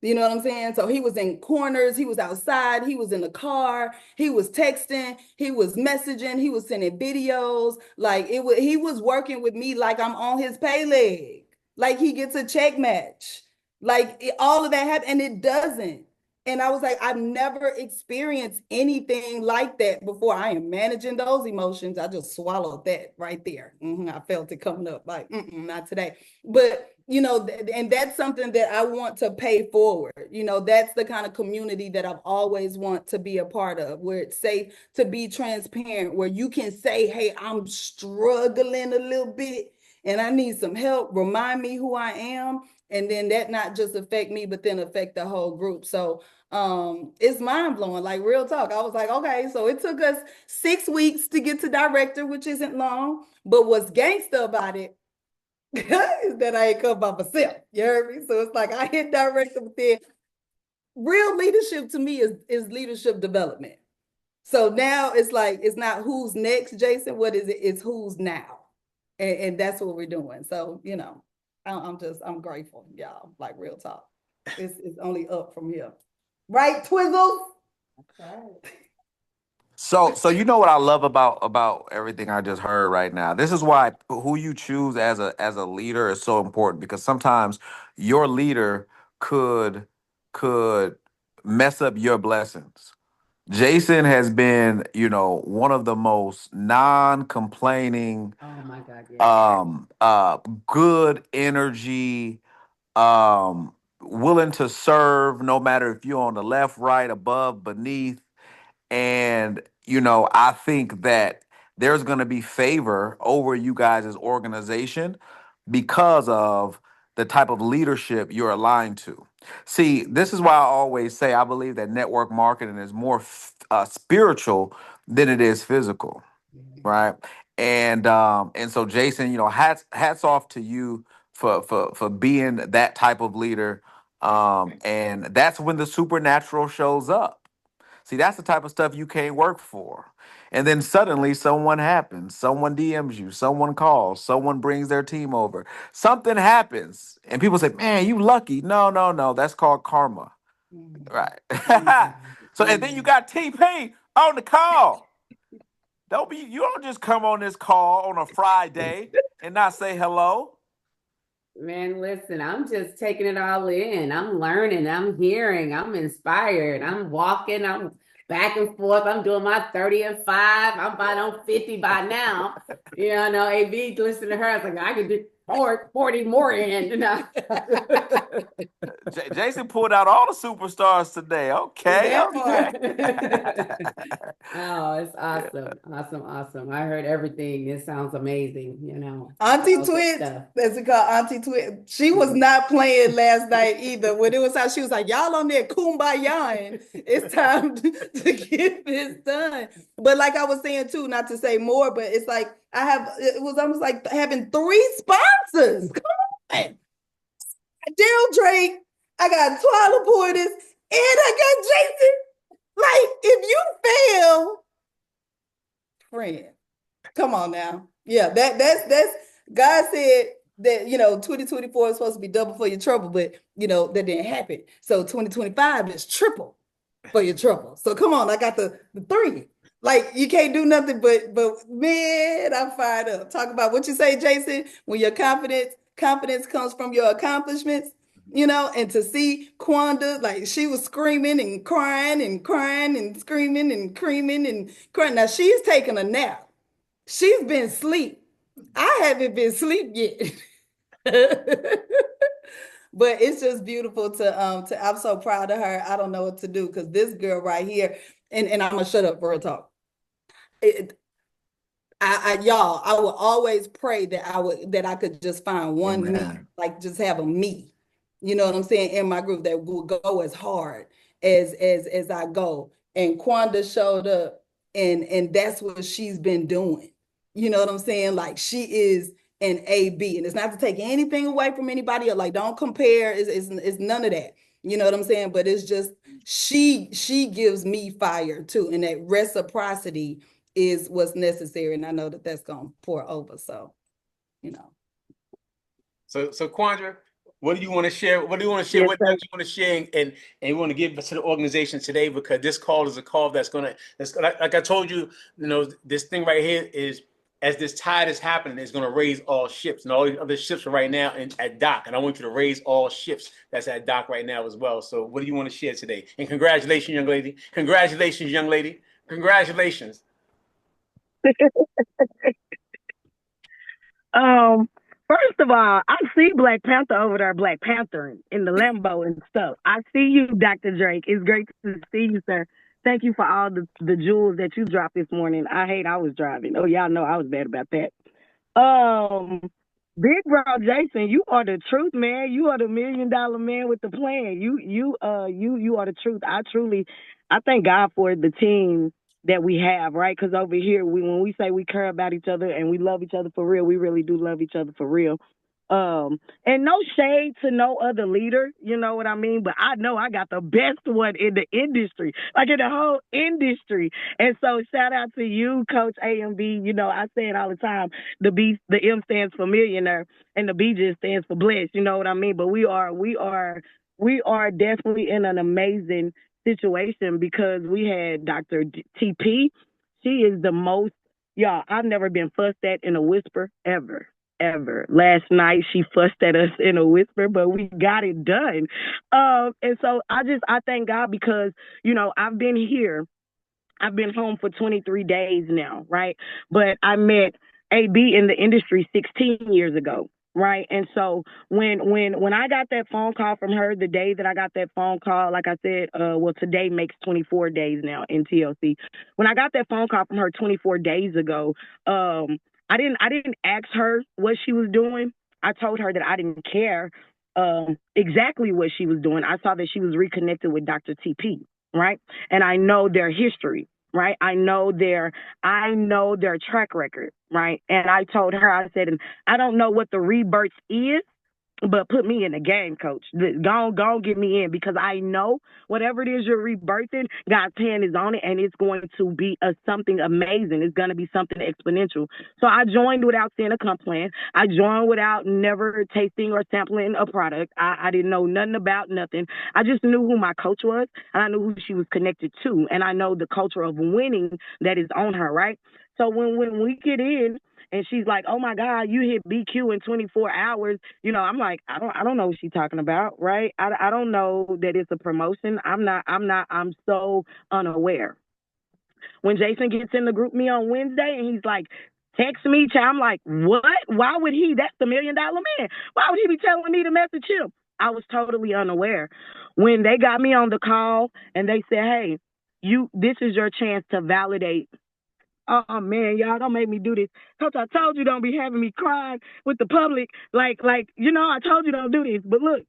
S4: You know what I'm saying? So he was in corners, he was outside, he was in the car, he was texting, he was messaging, he was sending videos. Like he was working with me like I'm on his pay leg, like he gets a check match, like all of that happened, and it doesn't. And I was like, I've never experienced anything like that before. I am managing those emotions. I just swallowed that right there. I felt it coming up, like, not today. But you know, and that's something that I want to pay forward. You know, that's the kind of community that I've always want to be a part of, where it's safe to be transparent, where you can say, hey, I'm struggling a little bit and I need some help. Remind me who I am. And then that not just affect me, but then affect the whole group. So it's mind blowing, like real talk. I was like, okay, so it took us 6 weeks to get to director, which isn't long, but what's gangster about it is that I ain't come by myself. You heard me? So it's like I hit director within. Real leadership to me is leadership development. So now it's like it's not who's next, Jason. What is it? It's who's now, and that's what we're doing. So you know, I'm grateful, y'all. Like real talk, it's only up from here, right, Twizzles?
S3: So you know what I love about everything I just heard right now. This is why who you choose as a leader is so important, because sometimes your leader could could mess up your blessings. Jason has been, one of the most non-complaining,
S5: Oh my God, yeah.
S3: good energy, willing to serve no matter if you're on the left, right, above, beneath. And, I think that there's going to be favor over you guys' organization because of the type of leadership you're aligned to. See, this is why I always say I believe that network marketing is more spiritual than it is physical, right? And so Jason, hats off to you for being that type of leader. And that's when the supernatural shows up. See, that's the type of stuff you can't work for. And then suddenly someone happens, someone DMs you, someone calls, someone brings their team over, something happens, and people say, "Man, you lucky." No, no, no, that's called karma, right? So, and then you got TP on the call. You don't just come on this call on a Friday and not say hello.
S5: Man, listen, I'm just taking it all in. I'm learning, I'm hearing, I'm inspired, I'm walking, I'm back and forth. I'm doing my 30 and 5. I'm about on 50 by now. No, AB, listen to her. I was like, I could do 40 more in.
S3: Jason pulled out all the superstars today. Okay, okay.
S5: Oh, it's awesome. Awesome, awesome. I heard everything. It sounds amazing,
S4: Auntie
S5: all good
S4: Twitch,
S5: stuff.
S4: as we call Auntie Twitch, she was not playing last night either. When it was how she was like, y'all on there kumbaya, it's time to get this done. But like I was saying too, not to say more, but it's like it was almost like having 3 sponsors. Come on. Daryl Drake, I got Twyla Portis, and I got Jason. Like, if you fail, friend, come on now. Yeah, that's God said that 2024 is supposed to be double for your trouble, but that didn't happen. So 2025 is triple for your trouble. So come on, I got the 3. Like you can't do nothing but man, I'm fired up. Talk about what you say, Jason, when your confidence comes from your accomplishments. And to see Quanda, like she was screaming and crying and crying and screaming and creaming and crying. Now she's taking a nap. She's been asleep. I haven't been asleep yet. But it's just beautiful to I'm so proud of her. I don't know what to do because this girl right here, and I'm gonna shut up for a talk. Y'all, I would always pray that I could just find one me, like just have a me, you know what I'm saying, in my group that will go as hard as I go. And Quanda showed up, and that's what she's been doing. You know what I'm saying? Like she is an AB, and it's not to take anything away from anybody else. Like don't compare. It's none of that. You know what I'm saying? But it's just she gives me fire too, and that reciprocity is what's necessary, and I know that that's gonna pour over. So,
S2: So Quandra, what do you want to share? What do you want to share?
S6: Yes,
S2: What do you want to share and you want to give to the organization today? Because this call is a call that's like I told you, this thing right here is, as this tide is happening, it's going to raise all ships, and all these other ships are right now at dock. And I want you to raise all ships that's at dock right now as well. So what do you want to share today? And congratulations, young lady. Congratulations, young lady. Congratulations.
S6: um, First of all, I see Black Panther over there, Black Panther in the Lambo and stuff. I see you, Dr. Drake. It's great to see you, sir. Thank you for all the jewels that you dropped this morning. I was driving. Oh, y'all know I was bad about that. Um, Big bro Jason, you are the truth, man. You are the $1 million man with the plan. You are the truth. I thank God for the team that we have, right? Because over here, when we say we care about each other and we love each other for real, we really do love each other for real. And no shade to no other leader, you know what I mean? But I know I got the best one in the industry, like in the whole industry. And so shout out to you, Coach AMB. You know, I say it all the time. The M stands for millionaire and the B just stands for blessed, you know what I mean? But we are definitely in an amazing situation because we had Dr. TP. She is the most, y'all, I've never been fussed at in a whisper ever. Ever. Last night she fussed at us in a whisper, but we got it done. And so I thank God because, you know, I've been here. I've been home for 23 days now, right? But I met AB in the industry 16 years ago, right? And so when I got that phone call from her, the day that I got that phone call, like I said, well, today makes 24 days now in TLC. When I got that phone call from her 24 days ago, I didn't ask her what she was doing. I told her that I didn't care exactly what she was doing. I saw that she was reconnected with Dr. TP, right? And I know their history, right? I know their track record, right? And I told her, I said, and I don't know what the rebirth is, but put me in the game, coach. Go get me in because I know whatever it is you're rebirthing, God's hand is on it and it's going to be something amazing. It's going to be something exponential. So I joined without seeing a comp plan. I joined without never tasting or sampling a product. I didn't know nothing about nothing. I just knew who my coach was and I knew who she was connected to. And I know the culture of winning that is on her, right? So when we get in, and she's like, "Oh my God, you hit BQ in 24 hours." You know, I'm like, I don't know what she's talking about, right? I don't know that it's a promotion. I'm so unaware. When Jason gets in the group me on Wednesday and he's like, "Text me," I'm like, "What? Why would he? That's the $1 million man. Why would he be telling me to message him?" I was totally unaware. When they got me on the call and they said, "Hey, this is your chance to validate." Oh man, y'all don't make me do this. Coach, I told you don't be having me crying with the public. I told you don't do this. But look,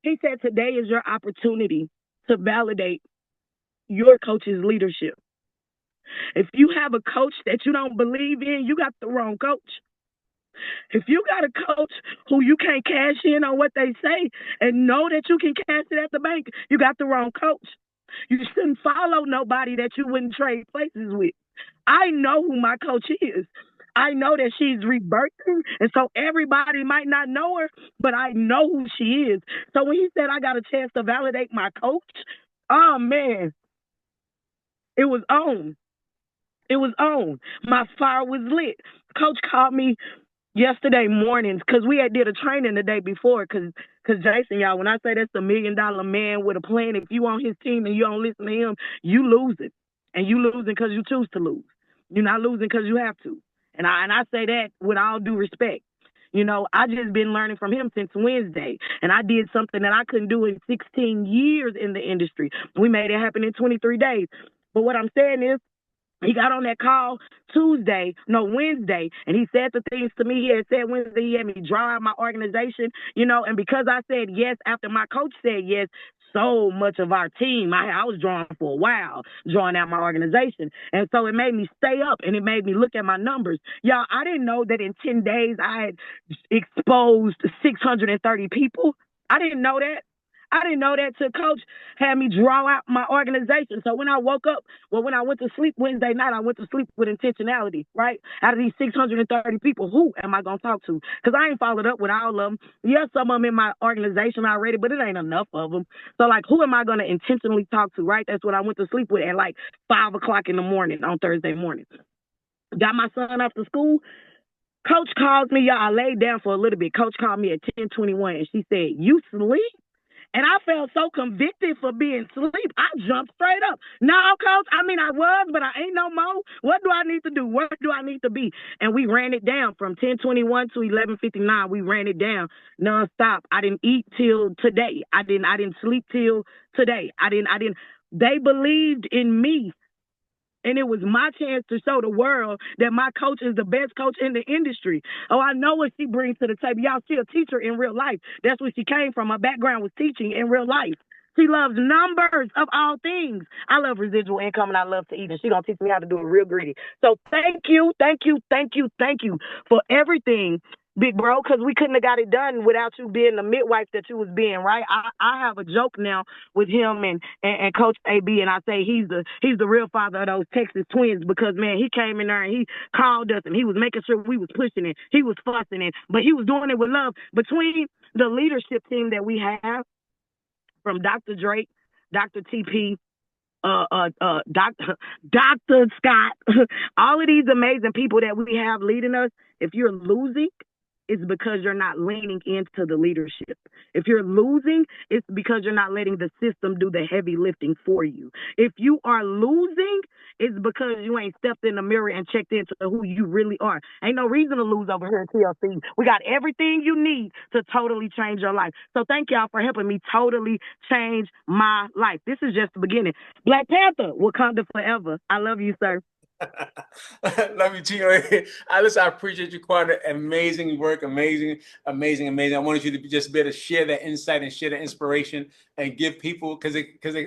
S6: he said today is your opportunity to validate your coach's leadership. If you have a coach that you don't believe in, you got the wrong coach. If you got a coach who you can't cash in on what they say and know that you can cash it at the bank, you got the wrong coach. You shouldn't follow nobody that you wouldn't trade places with. I know who my coach is. I know that she's rebirthing, and so everybody might not know her, but I know who she is. So when he said I got a chance to validate my coach, oh man, it was on. It was on. My fire was lit. Coach called me yesterday mornings because we had did a training the day before because Jason, y'all, when I say that's a $1 million man with a plan, if you on his team and you don't listen to him, you losing. And you losing because you choose to lose. You're not losing because you have to. And I say that with all due respect. You know, I just been learning from him since Wednesday. And I did something that I couldn't do in 16 years in the industry. We made it happen in 23 days. But what I'm saying is, he got on that call Wednesday, and he said the things to me he had said Wednesday. He had me draw out my organization, and because I said yes after my coach said yes, so much of our team, I was drawing for a while, drawing out my organization. And so it made me stay up and it made me look at my numbers. Y'all, I didn't know that in 10 days I had exposed 630 people. I didn't know that. I didn't know that till coach had me draw out my organization. So when I woke up, when I went to sleep Wednesday night, I went to sleep with intentionality, right? Out of these 630 people, who am I going to talk to? Because I ain't followed up with all of them. Yes, some of them in my organization already, but it ain't enough of them. So, who am I going to intentionally talk to, right? That's what I went to sleep with at 5 o'clock in the morning on Thursday morning. Got my son off to school. Coach calls me, y'all. I laid down for a little bit. Coach called me at 10:21, and she said, "You sleep?" And I felt so convicted for being asleep. I jumped straight up. No, coach, I mean, I was, but I ain't no more. What do I need to do? Where do I need to be? And we ran it down from 10:21 to 11:59. We ran it down nonstop. I didn't eat till today. I didn't sleep till today. I didn't. They believed in me. And it was my chance to show the world that my coach is the best coach in the industry. Oh, I know what she brings to the table. Y'all, she a teacher in real life. That's where she came from. My background was teaching in real life. She loves numbers of all things. I love residual income and I love to eat. And she gonna teach me how to do it real greedy. So thank you, thank you, thank you, thank you for everything, big bro, because we couldn't have got it done without you being the midwife that you was being, right? I have a joke now with him and Coach AB, and I say he's the real father of those Texas twins because, man, he came in there and he called us and he was making sure we was pushing it. He was fussing it, but he was doing it with love. Between the leadership team that we have, from Dr. Drake, Dr. TP, Dr. Scott, all of these amazing people that we have leading us, if you're losing, it's because you're not leaning into the leadership. If you're losing, it's because you're not letting the system do the heavy lifting for you. If you are losing, it's because you ain't stepped in the mirror and checked into who you really are. Ain't no reason to lose over here at TLC. We got everything you need to totally change your life. So thank y'all for helping me totally change my life. This is just the beginning. Black Panther, Wakanda forever. I love you, sir.
S2: Love you, Gio. Listen, I appreciate you, Quanta. Amazing work, amazing. I wanted you to just be able to share that insight and share that inspiration and give people, because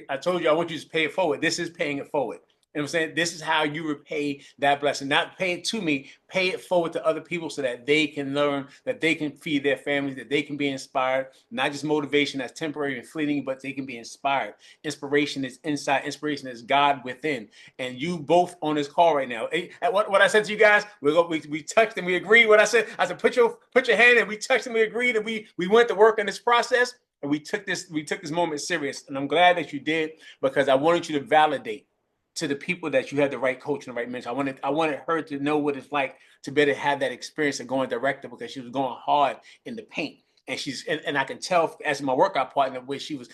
S2: I told you I want you to pay it forward. This is paying it forward. You know what I'm saying? This is how you repay that blessing. Not pay it to me, pay it forward to other people so that they can learn, that they can feed their families, that they can be inspired. Not just motivation that's temporary and fleeting, but they can be inspired. Inspiration is inside. Inspiration is God within. And you both on this call right now. What I said to you guys, we touched and we agreed. What I said put your hand, and we touched and we agreed, and we went to work in this process, and we took this moment serious. And I'm glad that you did, because I wanted you to validate to the people that you had the right coach and the right mentor. I wanted her to know what it's like to better have that experience of going director, because she was going hard in the paint. And I can tell as my workout partner where she was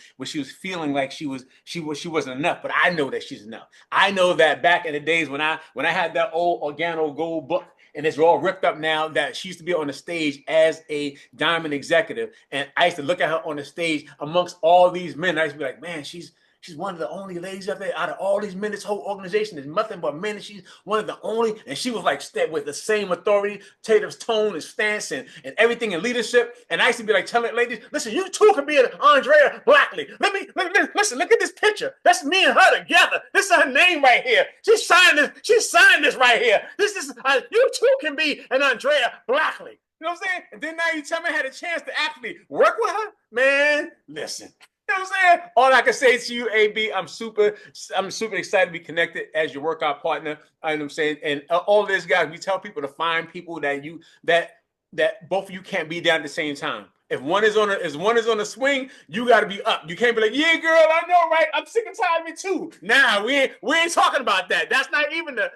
S2: feeling like she wasn't enough, but I know that she's enough. I know that back in the days when I had that old Organo Gold book, and it's all ripped up now, that she used to be on the stage as a diamond executive, and I used to look at her on the stage amongst all these men. I used to be like, man, she's one of the only ladies up there out of all these men. This whole organization is nothing but men. And she's one of the only, and she was like with the same authoritative tone and stance and everything in leadership. And I used to be like telling ladies, listen, you two can be an Andrea Blackley. Listen, look at this picture. That's me and her together. This is her name right here. She signed this right here. This is you two can be an Andrea Blackley. You know what I'm saying? And then now you tell me I had a chance to actually work with her? Man, listen. You know what I'm saying? All I can say to you, AB, I'm super excited to be connected as your workout partner. You know what I'm saying? And all this, guys, we tell people to find people that both of you can't be down at the same time. If one is on a swing, you got to be up. You can't be like, yeah, girl, I know, right? I'm sick and tired of it too. Nah, we ain't talking about that. That's not even the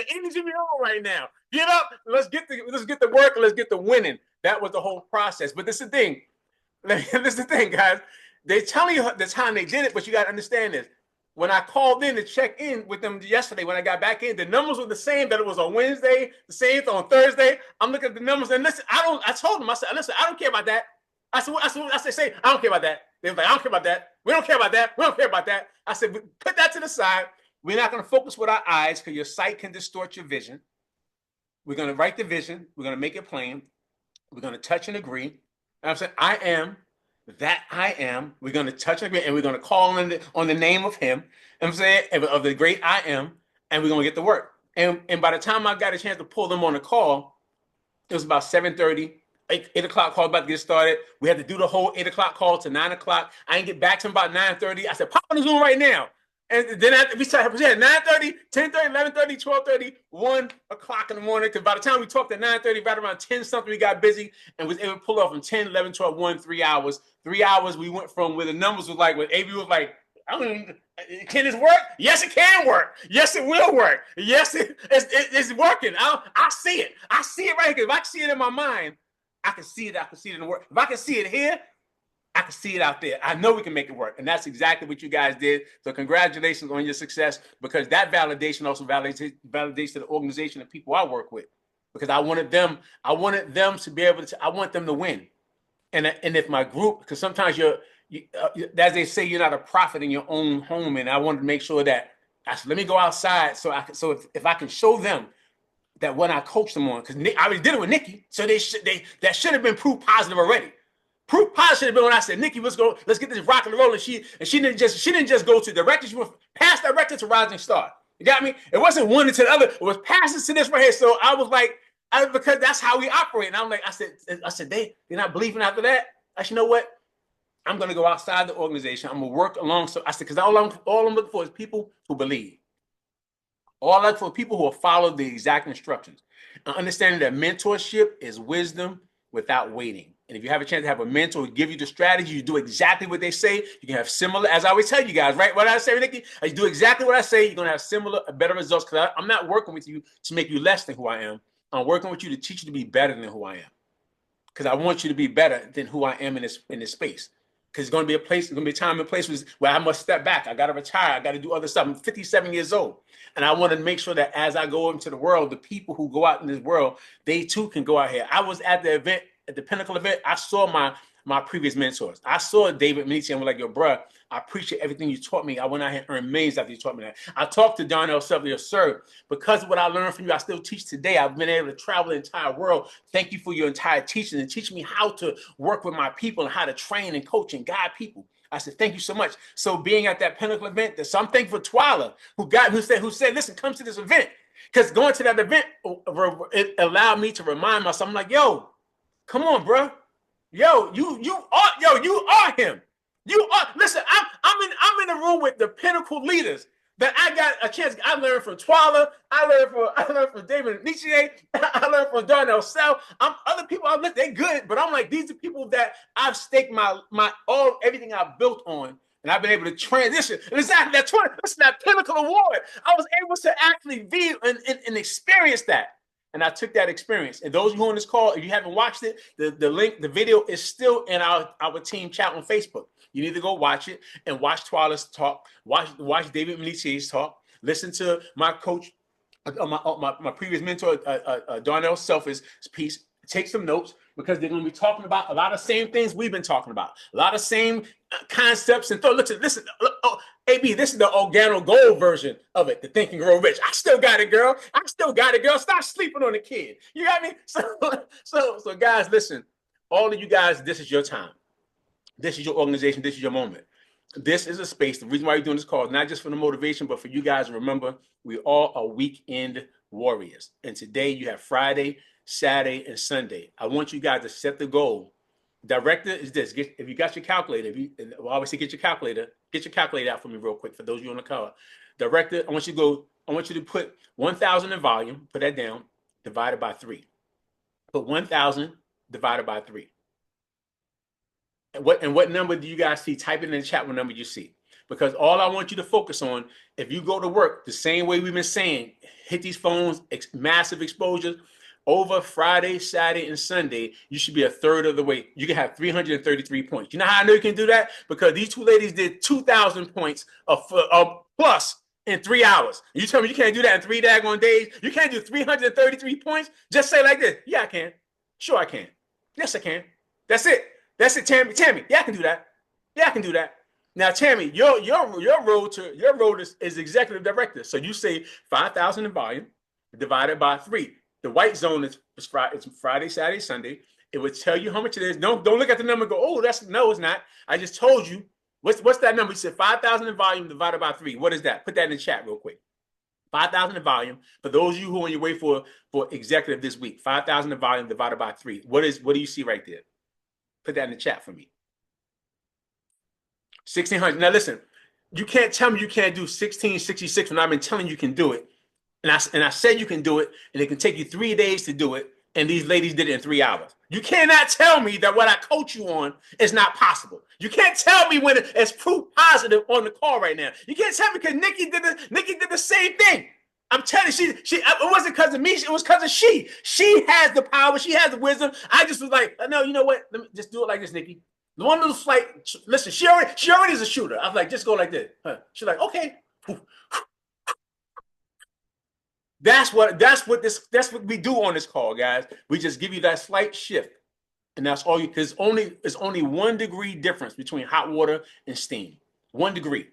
S2: energy we're on right now. Get up, let's get the work, and let's get the winning. That was the whole process. But this is the thing. This is the thing, guys. They're telling you the time they did it, but you got to understand this. When I called in to check in with them yesterday, when I got back in, the numbers were the same that it was on Wednesday, the same on Thursday. I'm looking at the numbers, and listen, I told them, I said, listen, I don't care about that. I said, I don't care about that. They were like, I don't care about that. We don't care about that. We don't care about that. I said, put that to the side. We're not going to focus with our eyes because your sight can distort your vision. We're going to write the vision. We're going to make it plain. We're going to touch and agree. And I'm saying, I am that I am. We're going to touch and agree, and we're going to call on the name of him. And I'm saying, of the great I am, and we're going to get to work. And by the time I got a chance to pull them on the call, it was about 7:30. 8 o'clock call about to get started. We had to do the whole 8 o'clock call to 9 o'clock. I didn't get back to him about 9:30. I said, pop on the Zoom right now. And then we started at 9:30, 10:30, 11:30, 12:30, 1 o'clock in the morning. Because by the time we talked at 9:30, right around 10 something, we got busy and was able to pull off from 10, 11, 12, 1, 3 hours. 3 hours we went from where the numbers was like, where AB was like, I mean, can this work? Yes, it can work. Yes, it will work. Yes, it's working. I see it. I see it right here. If I can see it in my mind, I can see it. I can see it in the work. If I can see it here, I can see it out there. I know we can make it work. And that's exactly what you guys did. So congratulations on your success, because that validation also validates to the organization and people I work with, because I wanted them to be able to, I want them to win. And if my group, because sometimes as they say, you're not a prophet in your own home. And I wanted to make sure that I said, let me go outside so if I can show them that when I coach them on, because I already did it with Nikki, so that should have been proof positive already. Proof positive should have been when I said, Nikki, let's get this rock and roll. And she didn't just go to director, she went past director to rising star. You got me? It wasn't one to the other. It was passes to this right here. So I was like, because that's how we operate. And I'm like, I said, they're not believing after that. I said, you know what? I'm gonna go outside the organization. I'm gonna work along. So I said, because all I'm looking for is people who believe. All I look for people who will follow the exact instructions. And understanding that mentorship is wisdom without waiting. And if you have a chance to have a mentor who give you the strategy, you do exactly what they say, you can have similar, as I always tell you guys, right? What I say, Nikki, you do exactly what I say, you're gonna have similar, better results, because I'm not working with you to make you less than who I am. I'm working with you to teach you to be better than who I am. Because I want you to be better than who I am in this space. Because it's going to be a place, it's going to be a time and place where I must step back. I got to retire. I got to do other stuff. I'm 57 years old. And I want to make sure that as I go into the world, the people who go out in this world, they too can go out here. I was at the event, at the Pinnacle event. I saw my previous mentors. I saw David Medici. I'm like, yo, bro, I appreciate everything you taught me. I went out here and earned millions after you taught me that. I talked to Darnell Self, sir, because of what I learned from you, I still teach today. I've been able to travel the entire world. Thank you for your entire teaching and teach me how to work with my people and how to train and coach and guide people. I said, thank you so much. So being at that Pinnacle event, so I'm thankful for Twyla, who said, listen, come to this event. Because going to that event, it allowed me to remind myself, I'm like, yo, come on, bro. Yo, you are him. You are. Listen, I'm in the room with the Pinnacle leaders that I got a chance. I learned from Twyla. I learned from David Nietzsche. I learned from Darnell Self. Other people I look, they good, but I'm like, these are people that I've staked everything I've built on, and I've been able to transition. And exactly that Pinnacle Award, I was able to actually be and experience that. And I took that experience. And those of you on this call, if you haven't watched it, the link, the video is still in our team chat on Facebook. You need to go watch it and watch Twyla's talk, watch David Melicier's talk, listen to my coach, my previous mentor, Darnell Self's piece. Take some notes, because they're going to be talking about a lot of same things we've been talking about, a lot of same concepts. And listen, AB, this is the organo gold version of it, the Think and Grow Rich. I still got it, girl. Stop sleeping on the kid. You got me? So guys, listen, all of you guys, this is your time. This is your organization. This is your moment. This is a space. The reason why you're doing this call is not just for the motivation, but for you guys to remember we all are weekend warriors. And today you have Friday, Saturday, and Sunday. I want you guys to set the goal. Director is this. If you got your calculator, obviously get your calculator out for me real quick for those of you on the call. Director, I want you to put 1,000 in volume, put that down, divided by 3. Put 1,000 divided by 3. And what number do you guys see? Type it in the chat what number you see. Because all I want you to focus on, if you go to work the same way we've been saying, hit these phones, massive exposures, over Friday, Saturday, and Sunday, you should be a third of the way. You can have 333 points. You know how I know you can do that? Because these two ladies did 2,000 points of plus in 3 hours. You tell me you can't do that in 3 daggone days? You can't do 333 points? Just say like this. Yeah, I can. Sure, I can. Yes, I can. That's it. That's it, Tammy. Yeah, I can do that. Yeah, I can do that. Now, Tammy, your role is executive director. So you say 5,000 in volume divided by 3. The white zone is Friday, Saturday, Sunday. It would tell you how much it is. Don't look at the number and go, oh, it's not. I just told you. What's that number? You said 5,000 in volume divided by 3. What is that? Put that in the chat real quick. 5,000 in volume. For those of you who are on your way for executive this week, 5,000 in volume divided by 3. What do you see right there? Put that in the chat for me. 1,600. Now listen, you can't tell me you can't do 1,666 when I've been telling you can do it. And I said you can do it, and it can take you 3 days to do it, and these ladies did it in 3 hours. You cannot tell me that what I coach you on is not possible. You can't tell me when it's proof positive on the call right now. You can't tell me because Nikki did the same thing. I'm telling you, it wasn't because of me. It was because of she. She has the power. She has the wisdom. I just was like, no, you know what? Let me just do it like this, Nikki. One little slight. Listen, she already is a shooter. I was like, just go like this. Huh. She's like, okay. That's what we do on this call, guys. We just give you that slight shift. And that's all you, because it's only 1 degree difference between hot water and steam. 1 degree.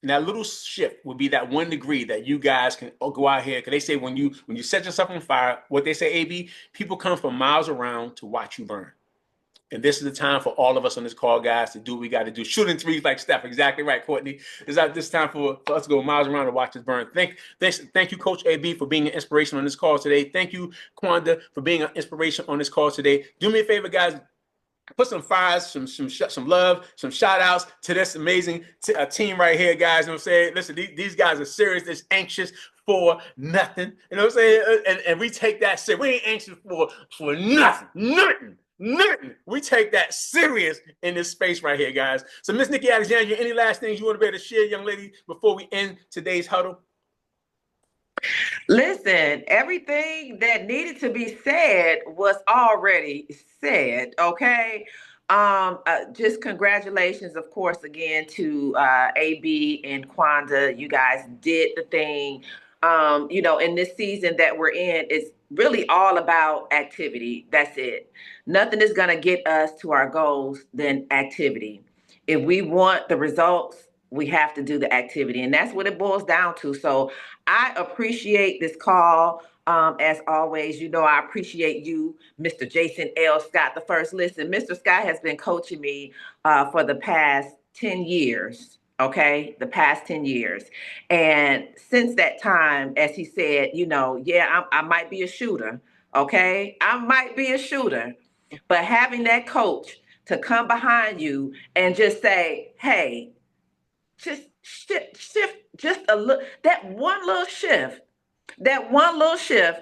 S2: And that little shift would be that 1 degree that you guys can go out here. Because they say when you set yourself on fire, what they say, AB, people come from miles around to watch you burn. And this is the time for all of us on this call, guys, to do what we got to do. Shooting threes like Steph. Exactly right, Courtney. It's at this time for us to go miles around to watch us burn. Thank you, Coach AB, for being an inspiration on this call today. Thank you, Kwanda, for being an inspiration on this call today. Do me a favor, guys. Put some fires, some love, some shout outs to this amazing team right here, guys. You know what I'm saying? Listen, these guys are serious. They're anxious for nothing. You know what I'm saying? And we take that serious. We ain't anxious for nothing. We take that serious in this space right here, guys. So, Miss Nikki Alexander, any last things you want to be able to share, young lady, before we end today's huddle?
S1: Listen, everything that needed to be said was already said, okay? Just congratulations, of course, again to AB and Kwanda. You guys did the thing. In this season that we're in, it's really all about activity. That's it. Nothing is going to get us to our goals than activity. If we want the results, we have to do the activity. And that's what it boils down to. So I appreciate this call. As always, I appreciate you, Mr. Jason L. Scott the first. Listen, Mr. Scott has been coaching me for the past 10 years. Okay, the past 10 years. And since that time, as he said, I might be a shooter. Okay, I might be a shooter. But having that coach to come behind you and just say, hey, just shift just a little, that one little shift,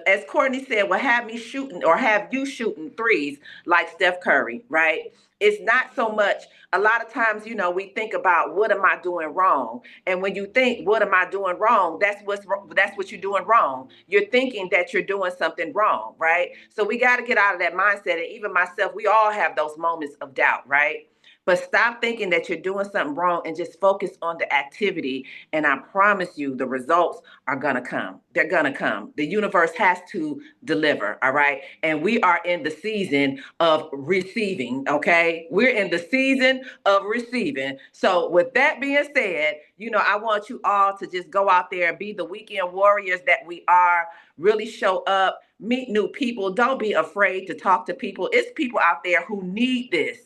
S1: as Courtney said, will have me shooting or have you shooting threes like Steph Curry, right? It's not so much, a lot of times, we think about what am I doing wrong? And when you think, what am I doing wrong? That's what you're doing wrong. You're thinking that you're doing something wrong, right? So we got to get out of that mindset. And even myself, we all have those moments of doubt, right? But stop thinking that you're doing something wrong and just focus on the activity. And I promise you, the results are going to come. They're going to come. The universe has to deliver. All right. And we are in the season of receiving. Okay. We're in the season of receiving. So with that being said, I want you all to just go out there and be the weekend warriors that we are. Really show up, meet new people. Don't be afraid to talk to people. It's people out there who need this.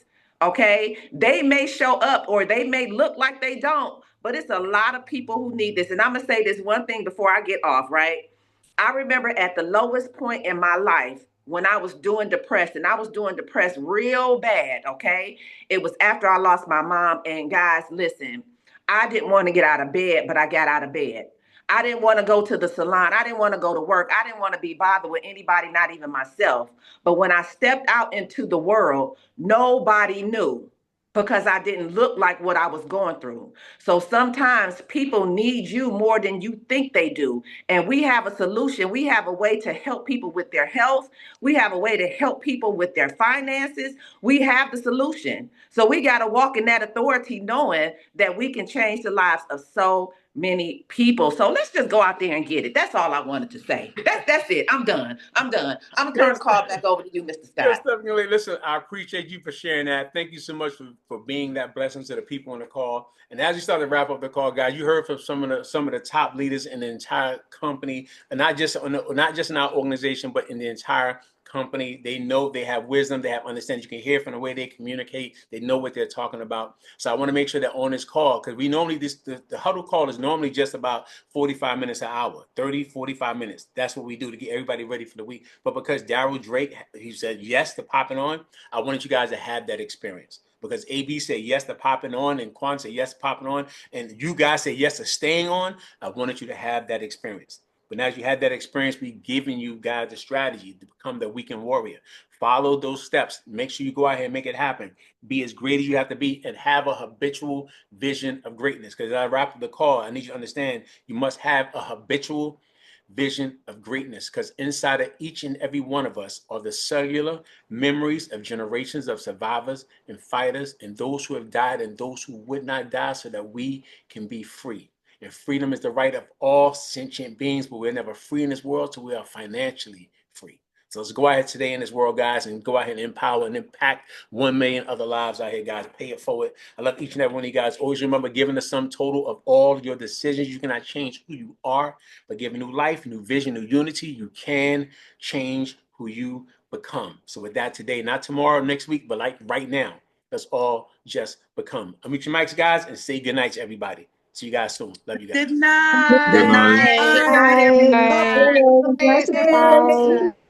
S1: Okay, they may show up or they may look like they don't, but it's a lot of people who need this. And I'm gonna say this one thing before I get off, right? I remember at the lowest point in my life when I was doing depressed, and I was doing depressed real bad, okay? It was after I lost my mom. And guys, listen, I didn't want to get out of bed, but I got out of bed. I didn't want to go to the salon. I didn't want to go to work. I didn't want to be bothered with anybody, not even myself. But when I stepped out into the world, nobody knew because I didn't look like what I was going through. So sometimes people need you more than you think they do. And we have a solution. We have a way to help people with their health. We have a way to help people with their finances. We have the solution. So we got to walk in that authority knowing that we can change the lives of so many people. So let's just go out there and get it. That's all I wanted to say. That's it. I'm done. I'm gonna turn the call back over to you, Mr. Scott.
S2: Yes, definitely. Listen, I appreciate you for sharing that. Thank you so much for being that blessing to the people on the call. And as we start to wrap up the call, guys, you heard from some of the top leaders in the entire company, and not just in our organization, but in the entire company. They know, they have wisdom, they have understanding. You can hear from the way they communicate. They know what they're talking about. So I want to make sure that on this call, because we normally the huddle call is normally just about 45 minutes an hour, 30, 45 minutes. That's what we do to get everybody ready for the week. But because Daryl Drake, he said yes to popping on, I wanted you guys to have that experience. Because AB said yes to popping on and Quan said yes to popping on, and you guys said yes to staying on, I wanted you to have that experience. But now as you had that experience, we giving you guys the strategy to become the weekend warrior. Follow those steps. Make sure you go out here and make it happen. Be as great as you have to be and have a habitual vision of greatness. Because as I wrap up the call, I need you to understand you must have a habitual vision of greatness, because inside of each and every one of us are the cellular memories of generations of survivors and fighters and those who have died and those who would not die, so that we can be free. And freedom is the right of all sentient beings, but we're never free in this world till we are financially free. So let's go ahead today in this world, guys, and go ahead and empower and impact 1 million other lives out here, guys. Pay it forward. I love each and every one of you guys. Always remember, giving the sum total of all your decisions. You cannot change who you are, but giving new life, new vision, new unity, you can change who you become. So with that today, not tomorrow, next week, but like right now, let's all just become. Unmute your mics, guys, and say good night to everybody. See you guys soon. Love you guys.
S6: Good night.
S3: Good night.
S1: Good
S6: Good night,
S1: night.
S6: everybody.
S7: Bye. Nice to
S4: Bye.
S7: bye.